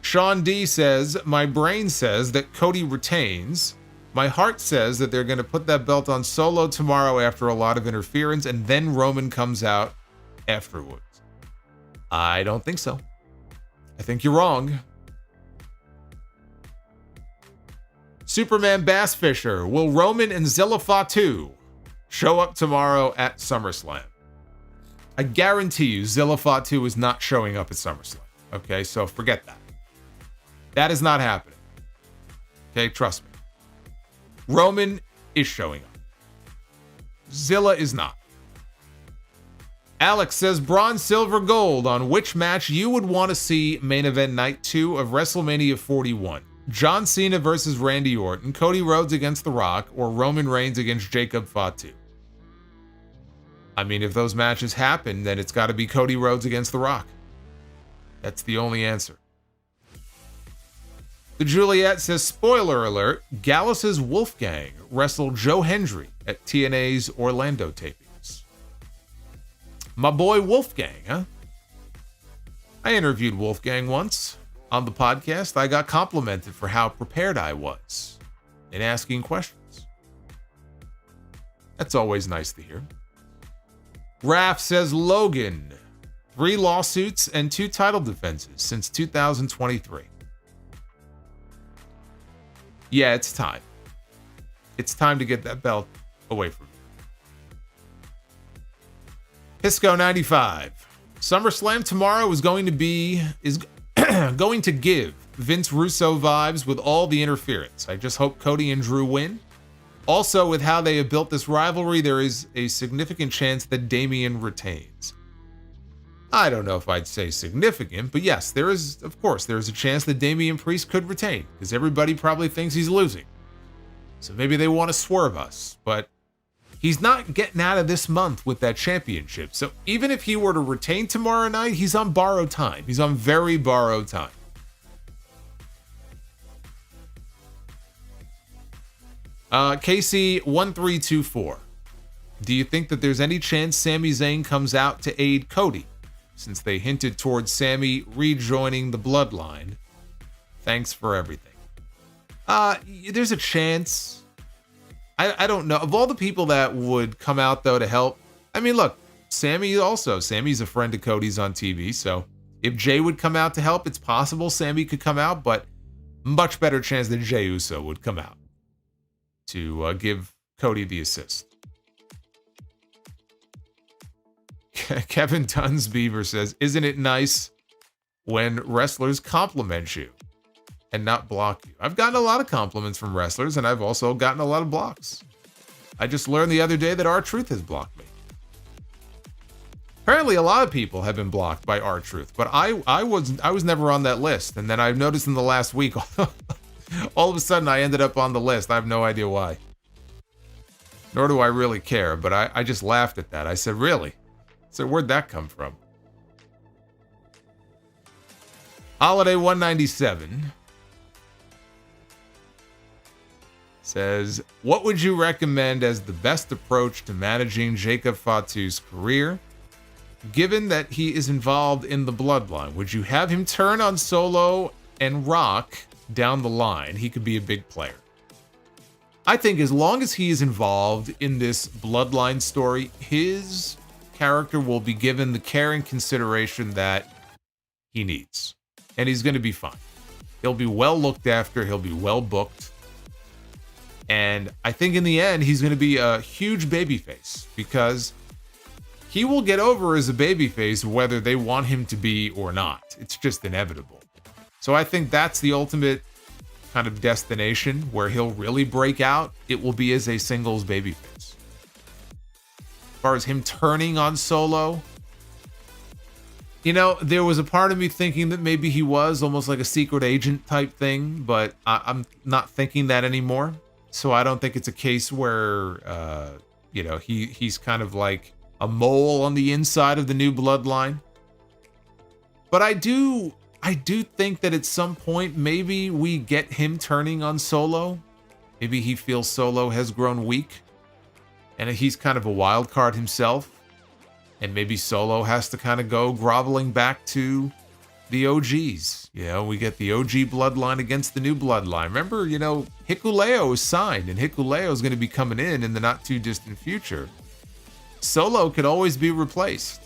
Sean D says, my brain says that Cody retains. My heart says that they're going to put that belt on Solo tomorrow after a lot of interference, and then Roman comes out afterwards. I don't think so. I think you're wrong. Superman Bass Fisher, will Roman and Zilla Fatu show up tomorrow at SummerSlam? I guarantee you Zilla Fatu is not showing up at SummerSlam. Okay, so forget that. That is not happening. Okay, trust me. Roman is showing up. Zilla is not. Alex says bronze, silver, gold on which match you would want to see main event night 2 of WrestleMania 41. John Cena versus Randy Orton, Cody Rhodes against The Rock, or Roman Reigns against Jacob Fatu. I mean, if those matches happen, then it's got to be Cody Rhodes against The Rock. That's the only answer. The Juliet says, spoiler alert, Gallus' Wolfgang wrestled Joe Hendry at TNA's Orlando tapings. My boy Wolfgang, huh? I interviewed Wolfgang once on the podcast. I got complimented for how prepared I was in asking questions. That's always nice to hear. Raph says, Logan, 3 lawsuits and 2 title defenses since 2023. Yeah, it's time. It's time to get that belt away from me. Pisco 95. SummerSlam tomorrow is going to give Vince Russo vibes with all the interference. I just hope Cody and Drew win. Also, with how they have built this rivalry, there is a significant chance that Damian retains. I don't know if I'd say significant, but yes, there is a chance that Damian Priest could retain, because everybody probably thinks he's losing. So maybe they want to swerve us, but he's not getting out of this month with that championship. So even if he were to retain tomorrow night, he's on borrowed time. He's on very borrowed time. KC1324. Do you think that there's any chance Sami Zayn comes out to aid Cody, since they hinted towards Sami rejoining the Bloodline? Thanks for everything. There's a chance. I don't know. Of all the people that would come out, though, to help, I mean, look, Sammy's a friend of Cody's on TV, so if Jay would come out to help, it's possible Sami could come out, but much better chance that Jey Uso would come out to give Cody the assist. Kevin Dunsbeaver says, isn't it nice when wrestlers compliment you and not block you? I've gotten a lot of compliments from wrestlers, and I've also gotten a lot of blocks. I just learned the other day that R-Truth has blocked me. Apparently, a lot of people have been blocked by R-Truth, but I was never on that list. And then I've noticed in the last week, all of a sudden I ended up on the list. I have no idea why. Nor do I really care, but I just laughed at that. I said, really? So where'd that come from? Holiday 197. says, what would you recommend as the best approach to managing Jacob Fatu's career? Given that he is involved in the Bloodline, would you have him turn on Solo and Rock down the line? He could be a big player. I think as long as he is involved in this Bloodline story, his character will be given the care and consideration that he needs. And he's going to be fine. He'll be well looked after. He'll be well booked. And I think in the end, he's going to be a huge babyface because he will get over as a babyface whether they want him to be or not. It's just inevitable. So I think that's the ultimate kind of destination where he'll really break out. It will be as a singles babyface. As far as him turning on Solo, you know, there was a part of me thinking that maybe he was almost like a secret agent type thing, but I'm not thinking that anymore. So I don't think it's a case where, you know, he's kind of like a mole on the inside of the new Bloodline. But I do think that at some point, maybe we get him turning on Solo. Maybe he feels Solo has grown weak and he's kind of a wild card himself. And maybe Solo has to kind of go groveling back to the OGs. You know, we get the OG Bloodline against the new Bloodline. Remember, you know, Hikuleo is signed and Hikuleo is going to be coming in the not too distant future. Solo could always be replaced.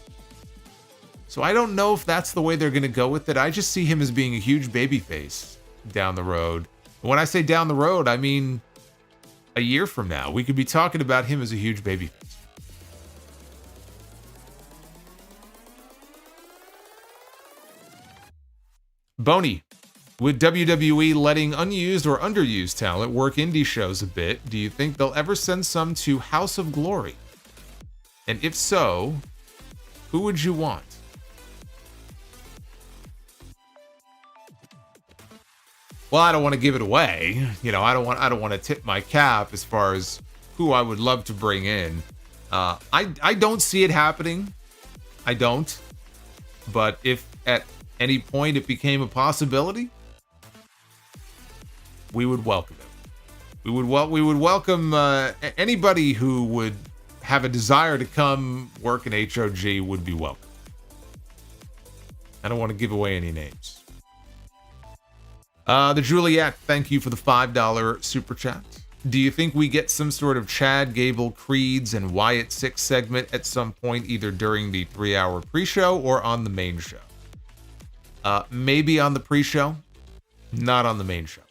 So I don't know if that's the way they're going to go with it. I just see him as being a huge babyface down the road. When I say down the road, I mean a year from now. We could be talking about him as a huge babyface. Boney, with WWE letting unused or underused talent work indie shows a bit, do you think they'll ever send some to House of Glory? And if so, who would you want? Well, I don't want to give it away. You know, I don't want to tip my cap as far as who I would love to bring in. I don't see it happening. I don't. But if at any point it became a possibility, we would welcome it. We would welcome anybody who would have a desire to come work in HOG would be welcome. I don't want to give away any names. The Juliet, thank you for the $5 super chat. Do you think we get some sort of Chad Gable, Creeds, and Wyatt 6 segment at some point, either during the 3-hour pre-show or on the main show? Maybe on the pre-show, not on the main show.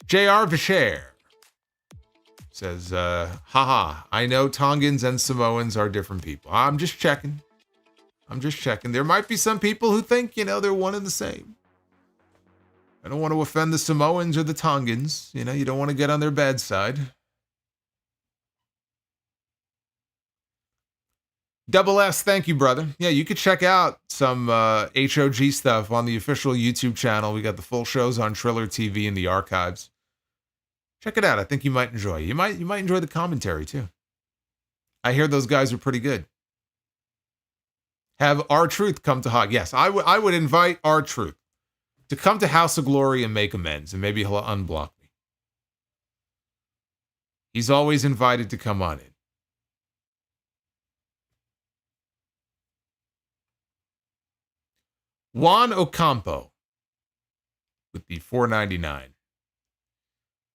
JR Vicher says, haha, I know Tongans and Samoans are different people. I'm just checking. There might be some people who think, you know, they're one and the same. I don't want to offend the Samoans or the Tongans. You know, you don't want to get on their bad side. Double S, thank you, brother. Yeah, you could check out some HOG stuff on the official YouTube channel. We got the full shows on Triller TV in the archives. Check it out. I think you might enjoy it. You might enjoy the commentary too. I hear those guys are pretty good. Have R-Truth come to Hog. Yes, I would invite R-Truth to come to House of Glory and make amends, and maybe he'll unblock me. He's always invited to come on in. Juan Ocampo with the $4.99.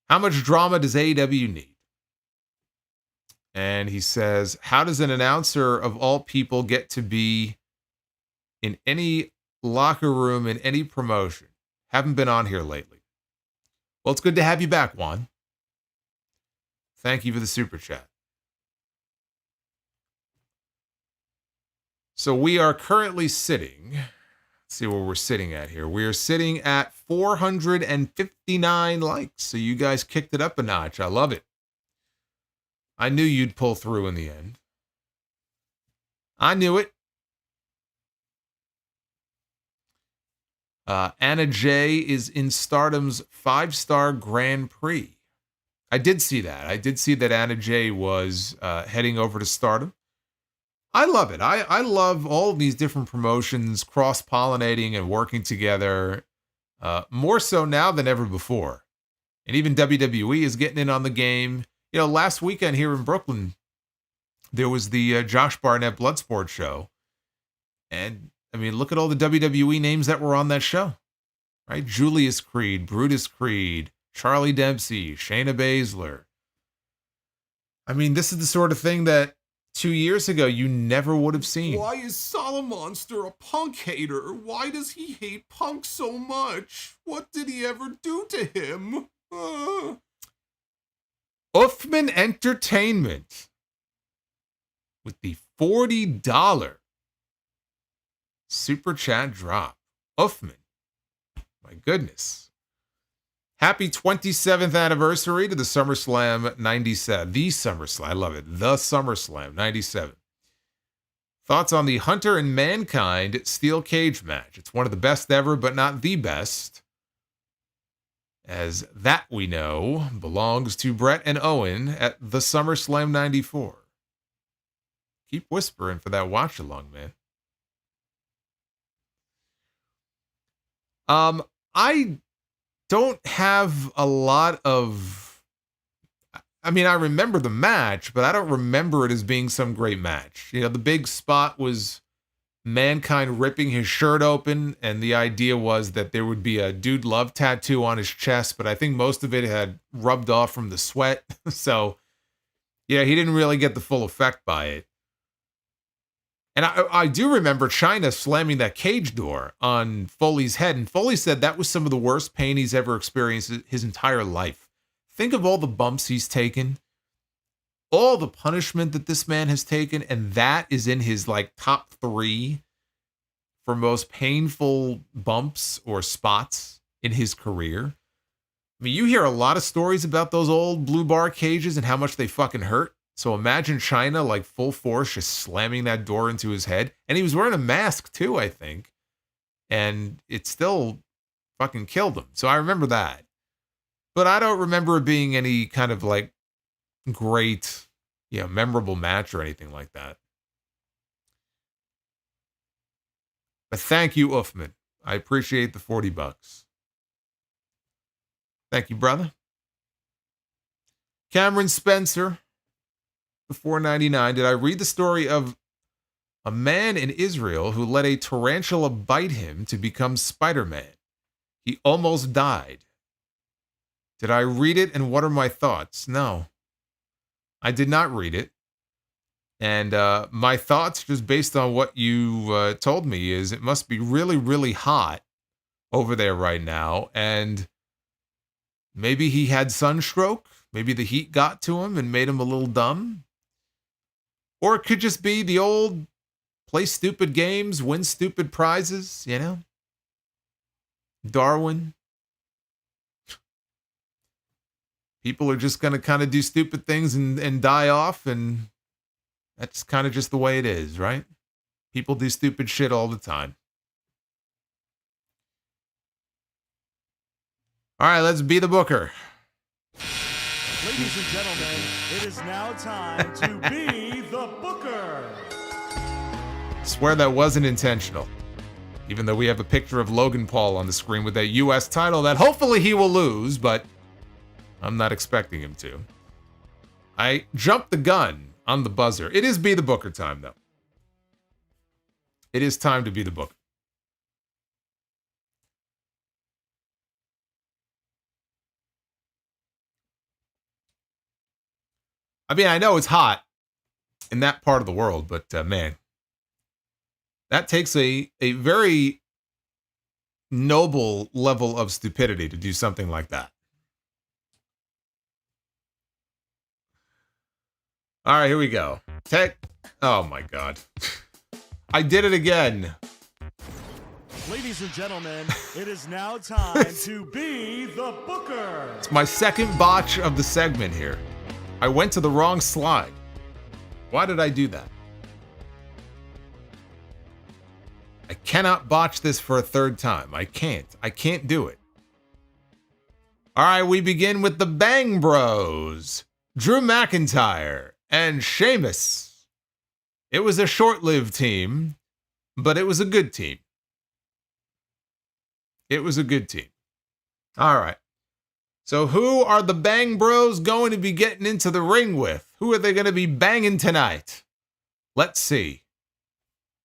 How much drama does AEW need? And he says, how does an announcer of all people get to be in any locker room in any promotion? Haven't been on here lately. Well, it's good to have you back, Juan. Thank you for the super chat. So we are currently sitting, let's see where we're sitting at here. We are sitting at 459 likes. So you guys kicked it up a notch. I love it. I knew you'd pull through in the end. I knew it. Anna Jay is in Stardom's 5-star Grand Prix. I did see that. I did see that Anna Jay was heading over to Stardom. I love it. I love all of these different promotions cross-pollinating and working together. more so now than ever before. And even WWE is getting in on the game. You know, last weekend here in Brooklyn, there was the Josh Barnett Bloodsport show. And, I mean, look at all the WWE names that were on that show, right? Julius Creed, Brutus Creed, Charlie Dempsey, Shayna Baszler. I mean, this is the sort of thing that 2 years ago you never would have seen. Why is Solomonster a Punk hater? Why does he hate Punk so much? What did he ever do to him? Uffman Entertainment with the $40 super chat drop. Uffman. My goodness. Happy 27th anniversary to the SummerSlam 97. The SummerSlam. I love it. The SummerSlam 97. Thoughts on the Hunter and Mankind steel cage match. It's one of the best ever, but not the best, as that we know belongs to Brett and Owen at the SummerSlam 94. Keep whispering for that watch along, man. I don't have a lot of, I mean, I remember the match, but I don't remember it as being some great match. You know, the big spot was Mankind ripping his shirt open, and the idea was that there would be a Dude Love tattoo on his chest, but I think most of it had rubbed off from the sweat. So, yeah, he didn't really get the full effect by it. And I do remember Chyna slamming that cage door on Foley's head, and Foley said that was some of the worst pain he's ever experienced his entire life. Think of all the bumps he's taken, all the punishment that this man has taken, and that is in his like top 3 for most painful bumps or spots in his career. I mean, you hear a lot of stories about those old blue bar cages and how much they fucking hurt. So imagine Chyna like full force just slamming that door into his head. And he was wearing a mask too, I think. And it still fucking killed him. So I remember that. But I don't remember it being any kind of like great, you know, memorable match or anything like that. But thank you, Uffman. I appreciate the $40. Thank you, brother. Cameron Spencer. The $4.99. Did I read the story of a man in Israel who let a tarantula bite him to become Spider-Man? He almost died. Did I read it, and what are my thoughts? No, I did not read it. And my thoughts, just based on what you told me, is it must be really, really hot over there right now. And maybe he had sunstroke. Maybe the heat got to him and made him a little dumb. Or it could just be the old play stupid games, win stupid prizes, you know? Darwin. People are just going to kind of do stupid things and die off, and that's kind of just the way it is, right? People do stupid shit all the time. All right, let's be the booker. Ladies and gentlemen, it is now time to be the booker. Swear that wasn't intentional. Even though we have a picture of Logan Paul on the screen with that U.S. title that hopefully he will lose, but I'm not expecting him to. I jumped the gun on the buzzer. It is be the booker time, though. It is time to be the booker. I mean, I know it's hot in that part of the world, but man, that takes a very noble level of stupidity to do something like that. All right, here we go. Oh my God. I did it again. Ladies and gentlemen, it is now time to be the booker. It's my second botch of the segment here. I went to the wrong slide. Why did I do that? I cannot botch this for a third time. I can't do it. All right, we begin with the Bang Bros. Drew McIntyre and Sheamus. It was a short-lived team, but it was a good team. It was a good team. All right. So who are the Bang Bros going to be getting into the ring with? Who are they going to be banging tonight? Let's see.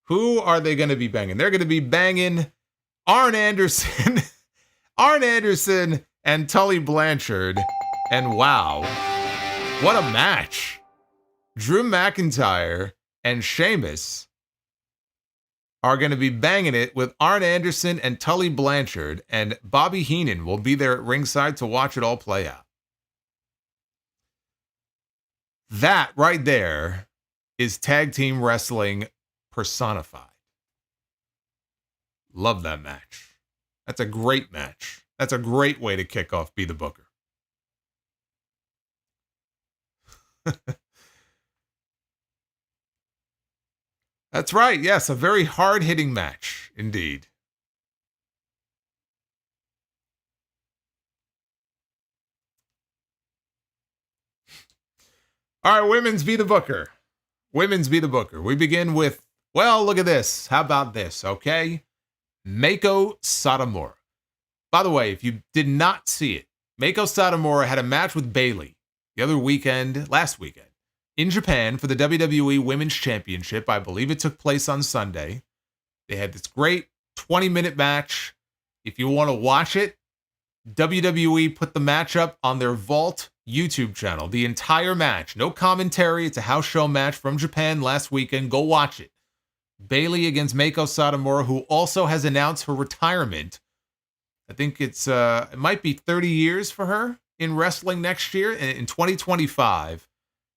Who are they going to be banging? They're going to be banging Arn Anderson, Arn Anderson and Tully Blanchard. And wow, what a match. Drew McIntyre and Sheamus are going to be banging it with Arn Anderson and Tully Blanchard, and Bobby Heenan will be there at ringside to watch it all play out. That right there is tag team wrestling personified. Love that match. That's a great match. That's a great way to kick off Be the Booker. That's right. Yes, a very hard-hitting match, indeed. All right, women's Be the Booker. Women's Be the Booker. We begin with, well, look at this. How about this, okay? Meiko Satomura. By the way, if you did not see it, Meiko Satomura had a match with Bayley the other weekend, last weekend, in Japan for the WWE Women's Championship. I believe it took place on Sunday. They had this great 20-minute match. If you want to watch it, WWE put the match up on their Vault YouTube channel. The entire match. No commentary. It's a house show match from Japan last weekend. Go watch it. Bayley against Meiko Satomura, who also has announced her retirement. I think it might be 30 years for her in wrestling next year. And in 2025,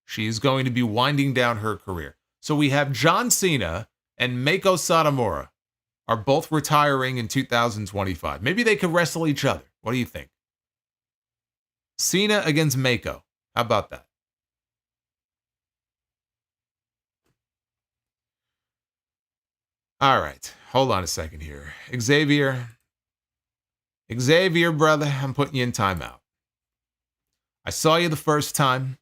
she's going to be winding down her career. So we have John Cena and Meiko Satomura are both retiring in 2025. Maybe they could wrestle each other. What do you think? Cena against Meiko. How about that? All right. Hold on a second here. Xavier, brother, I'm putting you in timeout. I saw you the first time,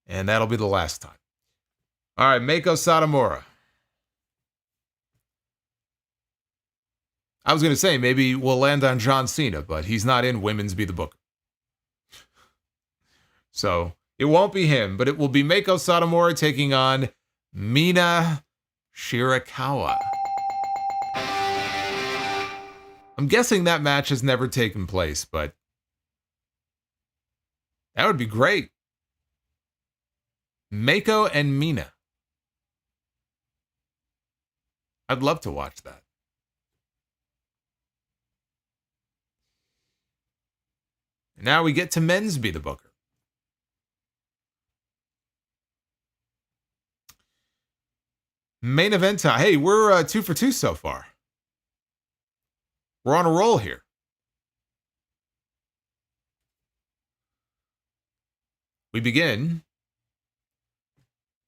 and that'll be the last time. All right, Meiko Satomura. I was going to say maybe we'll land on John Cena, but he's not in Women's Be the Booker. So it won't be him, but it will be Meiko Satomura taking on Mina Shirakawa. I'm guessing that match has never taken place, but that would be great. Meiko and Mina. I'd love to watch that. And now we get to men's Be the Booker. Main event time. Hey, we're 2 for 2 so far. We're on a roll here. We begin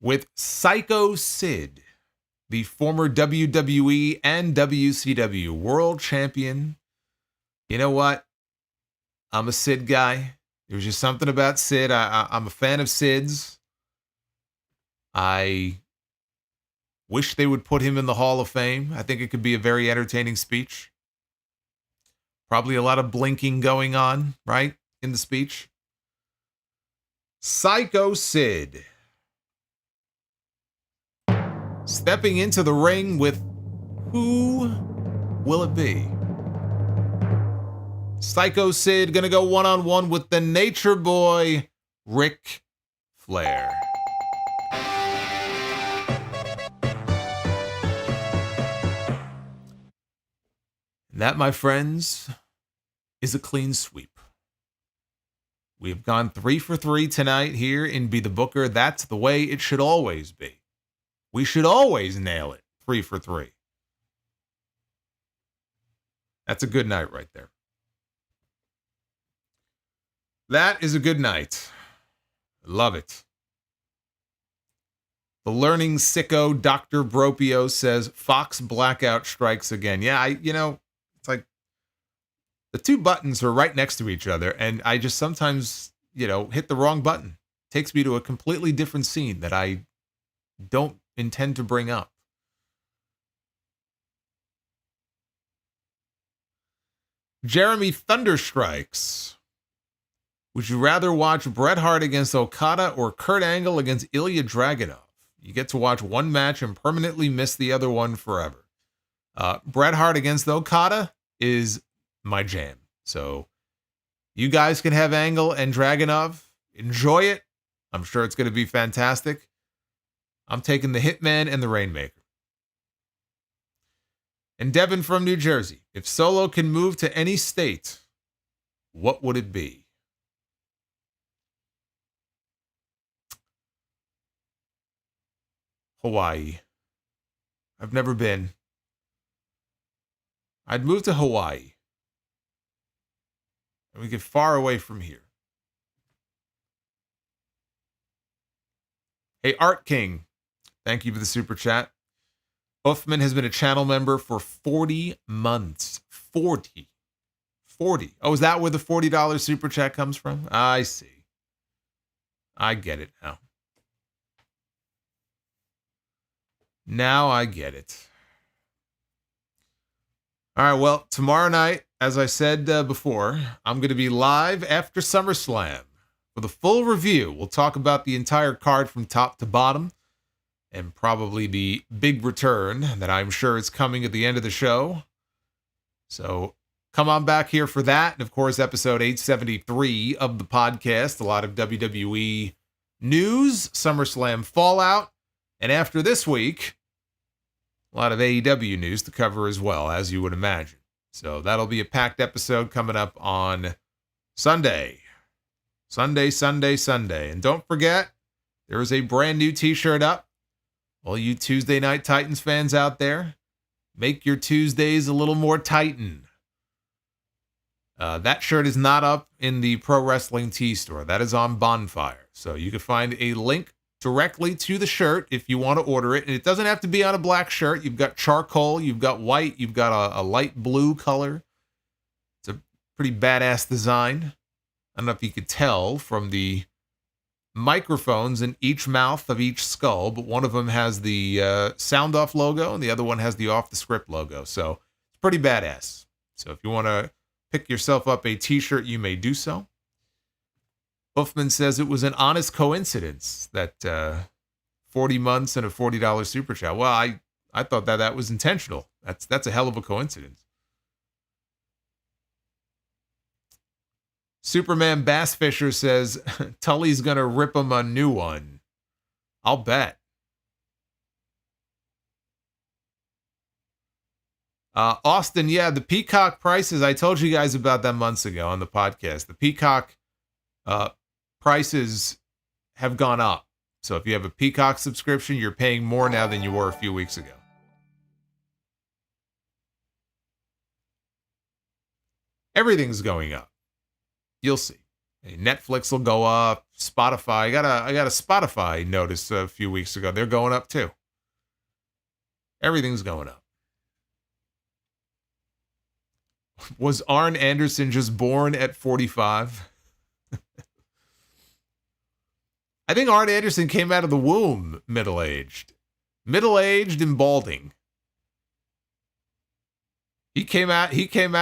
with Psycho Sid, the former WWE and WCW World Champion. You know what? I'm a Sid guy. There's just something about Sid. I'm a fan of Sid's. I wish they would put him in the Hall of Fame. I think it could be a very entertaining speech. Probably a lot of blinking going on, right, in the speech. Psycho Sid stepping into the ring with who will it be? Psycho Sid gonna go one-on-one with the Nature Boy, Ric Flair. And that, my friends, is a clean sweep. We have gone 3 for 3 tonight here in Be the Booker. That's the way it should always be. We should always nail it 3 for 3. That's a good night right there. That is a good night. Love it. The learning sicko Dr. Bropio says Fox blackout strikes again. Yeah, it's like the two buttons are right next to each other, and I just sometimes, hit the wrong button. Takes me to a completely different scene that I don't intend to bring up. Jeremy Thunderstrikes. Would you rather watch Bret Hart against Okada or Kurt Angle against Ilya Dragunov? You get to watch one match and permanently miss the other one forever. Bret Hart against Okada is my jam. So you guys can have Angle and Dragunov. Enjoy it. I'm sure it's going to be fantastic. I'm taking the Hitman and the Rainmaker. And Devin from New Jersey. If Solo can move to any state, what would it be? Hawaii. I've never been. I'd move to Hawaii. And we get far away from here. Hey, Art King. Thank you for the super chat. Uffman has been a channel member for 40 months. 40. Oh, is that where the $40 super chat comes from? I see. I get it now. Now I get it. All right, well, tomorrow night, as I said before, I'm going to be live after SummerSlam for the full review. We'll talk about the entire card from top to bottom and probably the big return that I'm sure is coming at the end of the show. So come on back here for that. And, of course, episode 873 of the podcast. A lot of WWE news, SummerSlam fallout. And after this week, a lot of AEW news to cover as well, as you would imagine. So that'll be a packed episode coming up on Sunday. Sunday. And don't forget, there is a brand new t-shirt up. All you Tuesday Night Titans fans out there, make your Tuesdays a little more Titan. That shirt is not up in the Pro Wrestling Tee store. That is on Bonfire. So you can find a link directly to the shirt if you want to order it. And it doesn't have to be on a black shirt. You've got charcoal, you've got white, you've got a light blue color. It's a pretty badass design. I don't know if you could tell from the microphones in each mouth of each skull, but one of them has the Sound Off logo and the other one has the Off the Script logo. So it's pretty badass. So if you want to pick yourself up a t-shirt, you may do so. Uffman says it was an honest coincidence that 40 months and a $40 super chat. Well, I thought that was intentional. That's a hell of a coincidence. Superman Bass Fisher says Tully's gonna rip him a new one. I'll bet. Austin, yeah, the Peacock prices, I told you guys about that months ago on the podcast. The Peacock prices have gone up. So if you have a Peacock subscription, you're paying more now than you were a few weeks ago. Everything's going up. You'll see. Netflix will go up. Spotify. I got a Spotify notice a few weeks ago. They're going up too. Everything's going up. Was Arn Anderson just born at 45? I think Arn Anderson came out of the womb middle-aged. Middle-aged and balding. He came out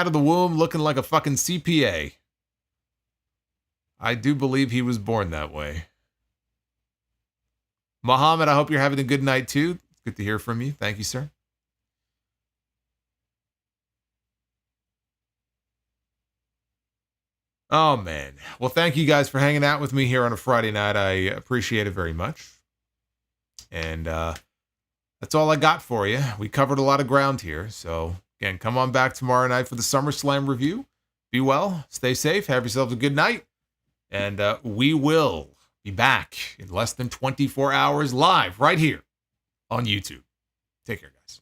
of the womb looking like a fucking CPA. I do believe he was born that way. Muhammad, I hope you're having a good night too. It's good to hear from you. Thank you, sir. Oh, man. Well, thank you guys for hanging out with me here on a Friday night. I appreciate it very much. And that's all I got for you. We covered a lot of ground here. So, again, come on back tomorrow night for the SummerSlam review. Be well. Stay safe. Have yourselves a good night. And we will be back in less than 24 hours live right here on YouTube. Take care, guys.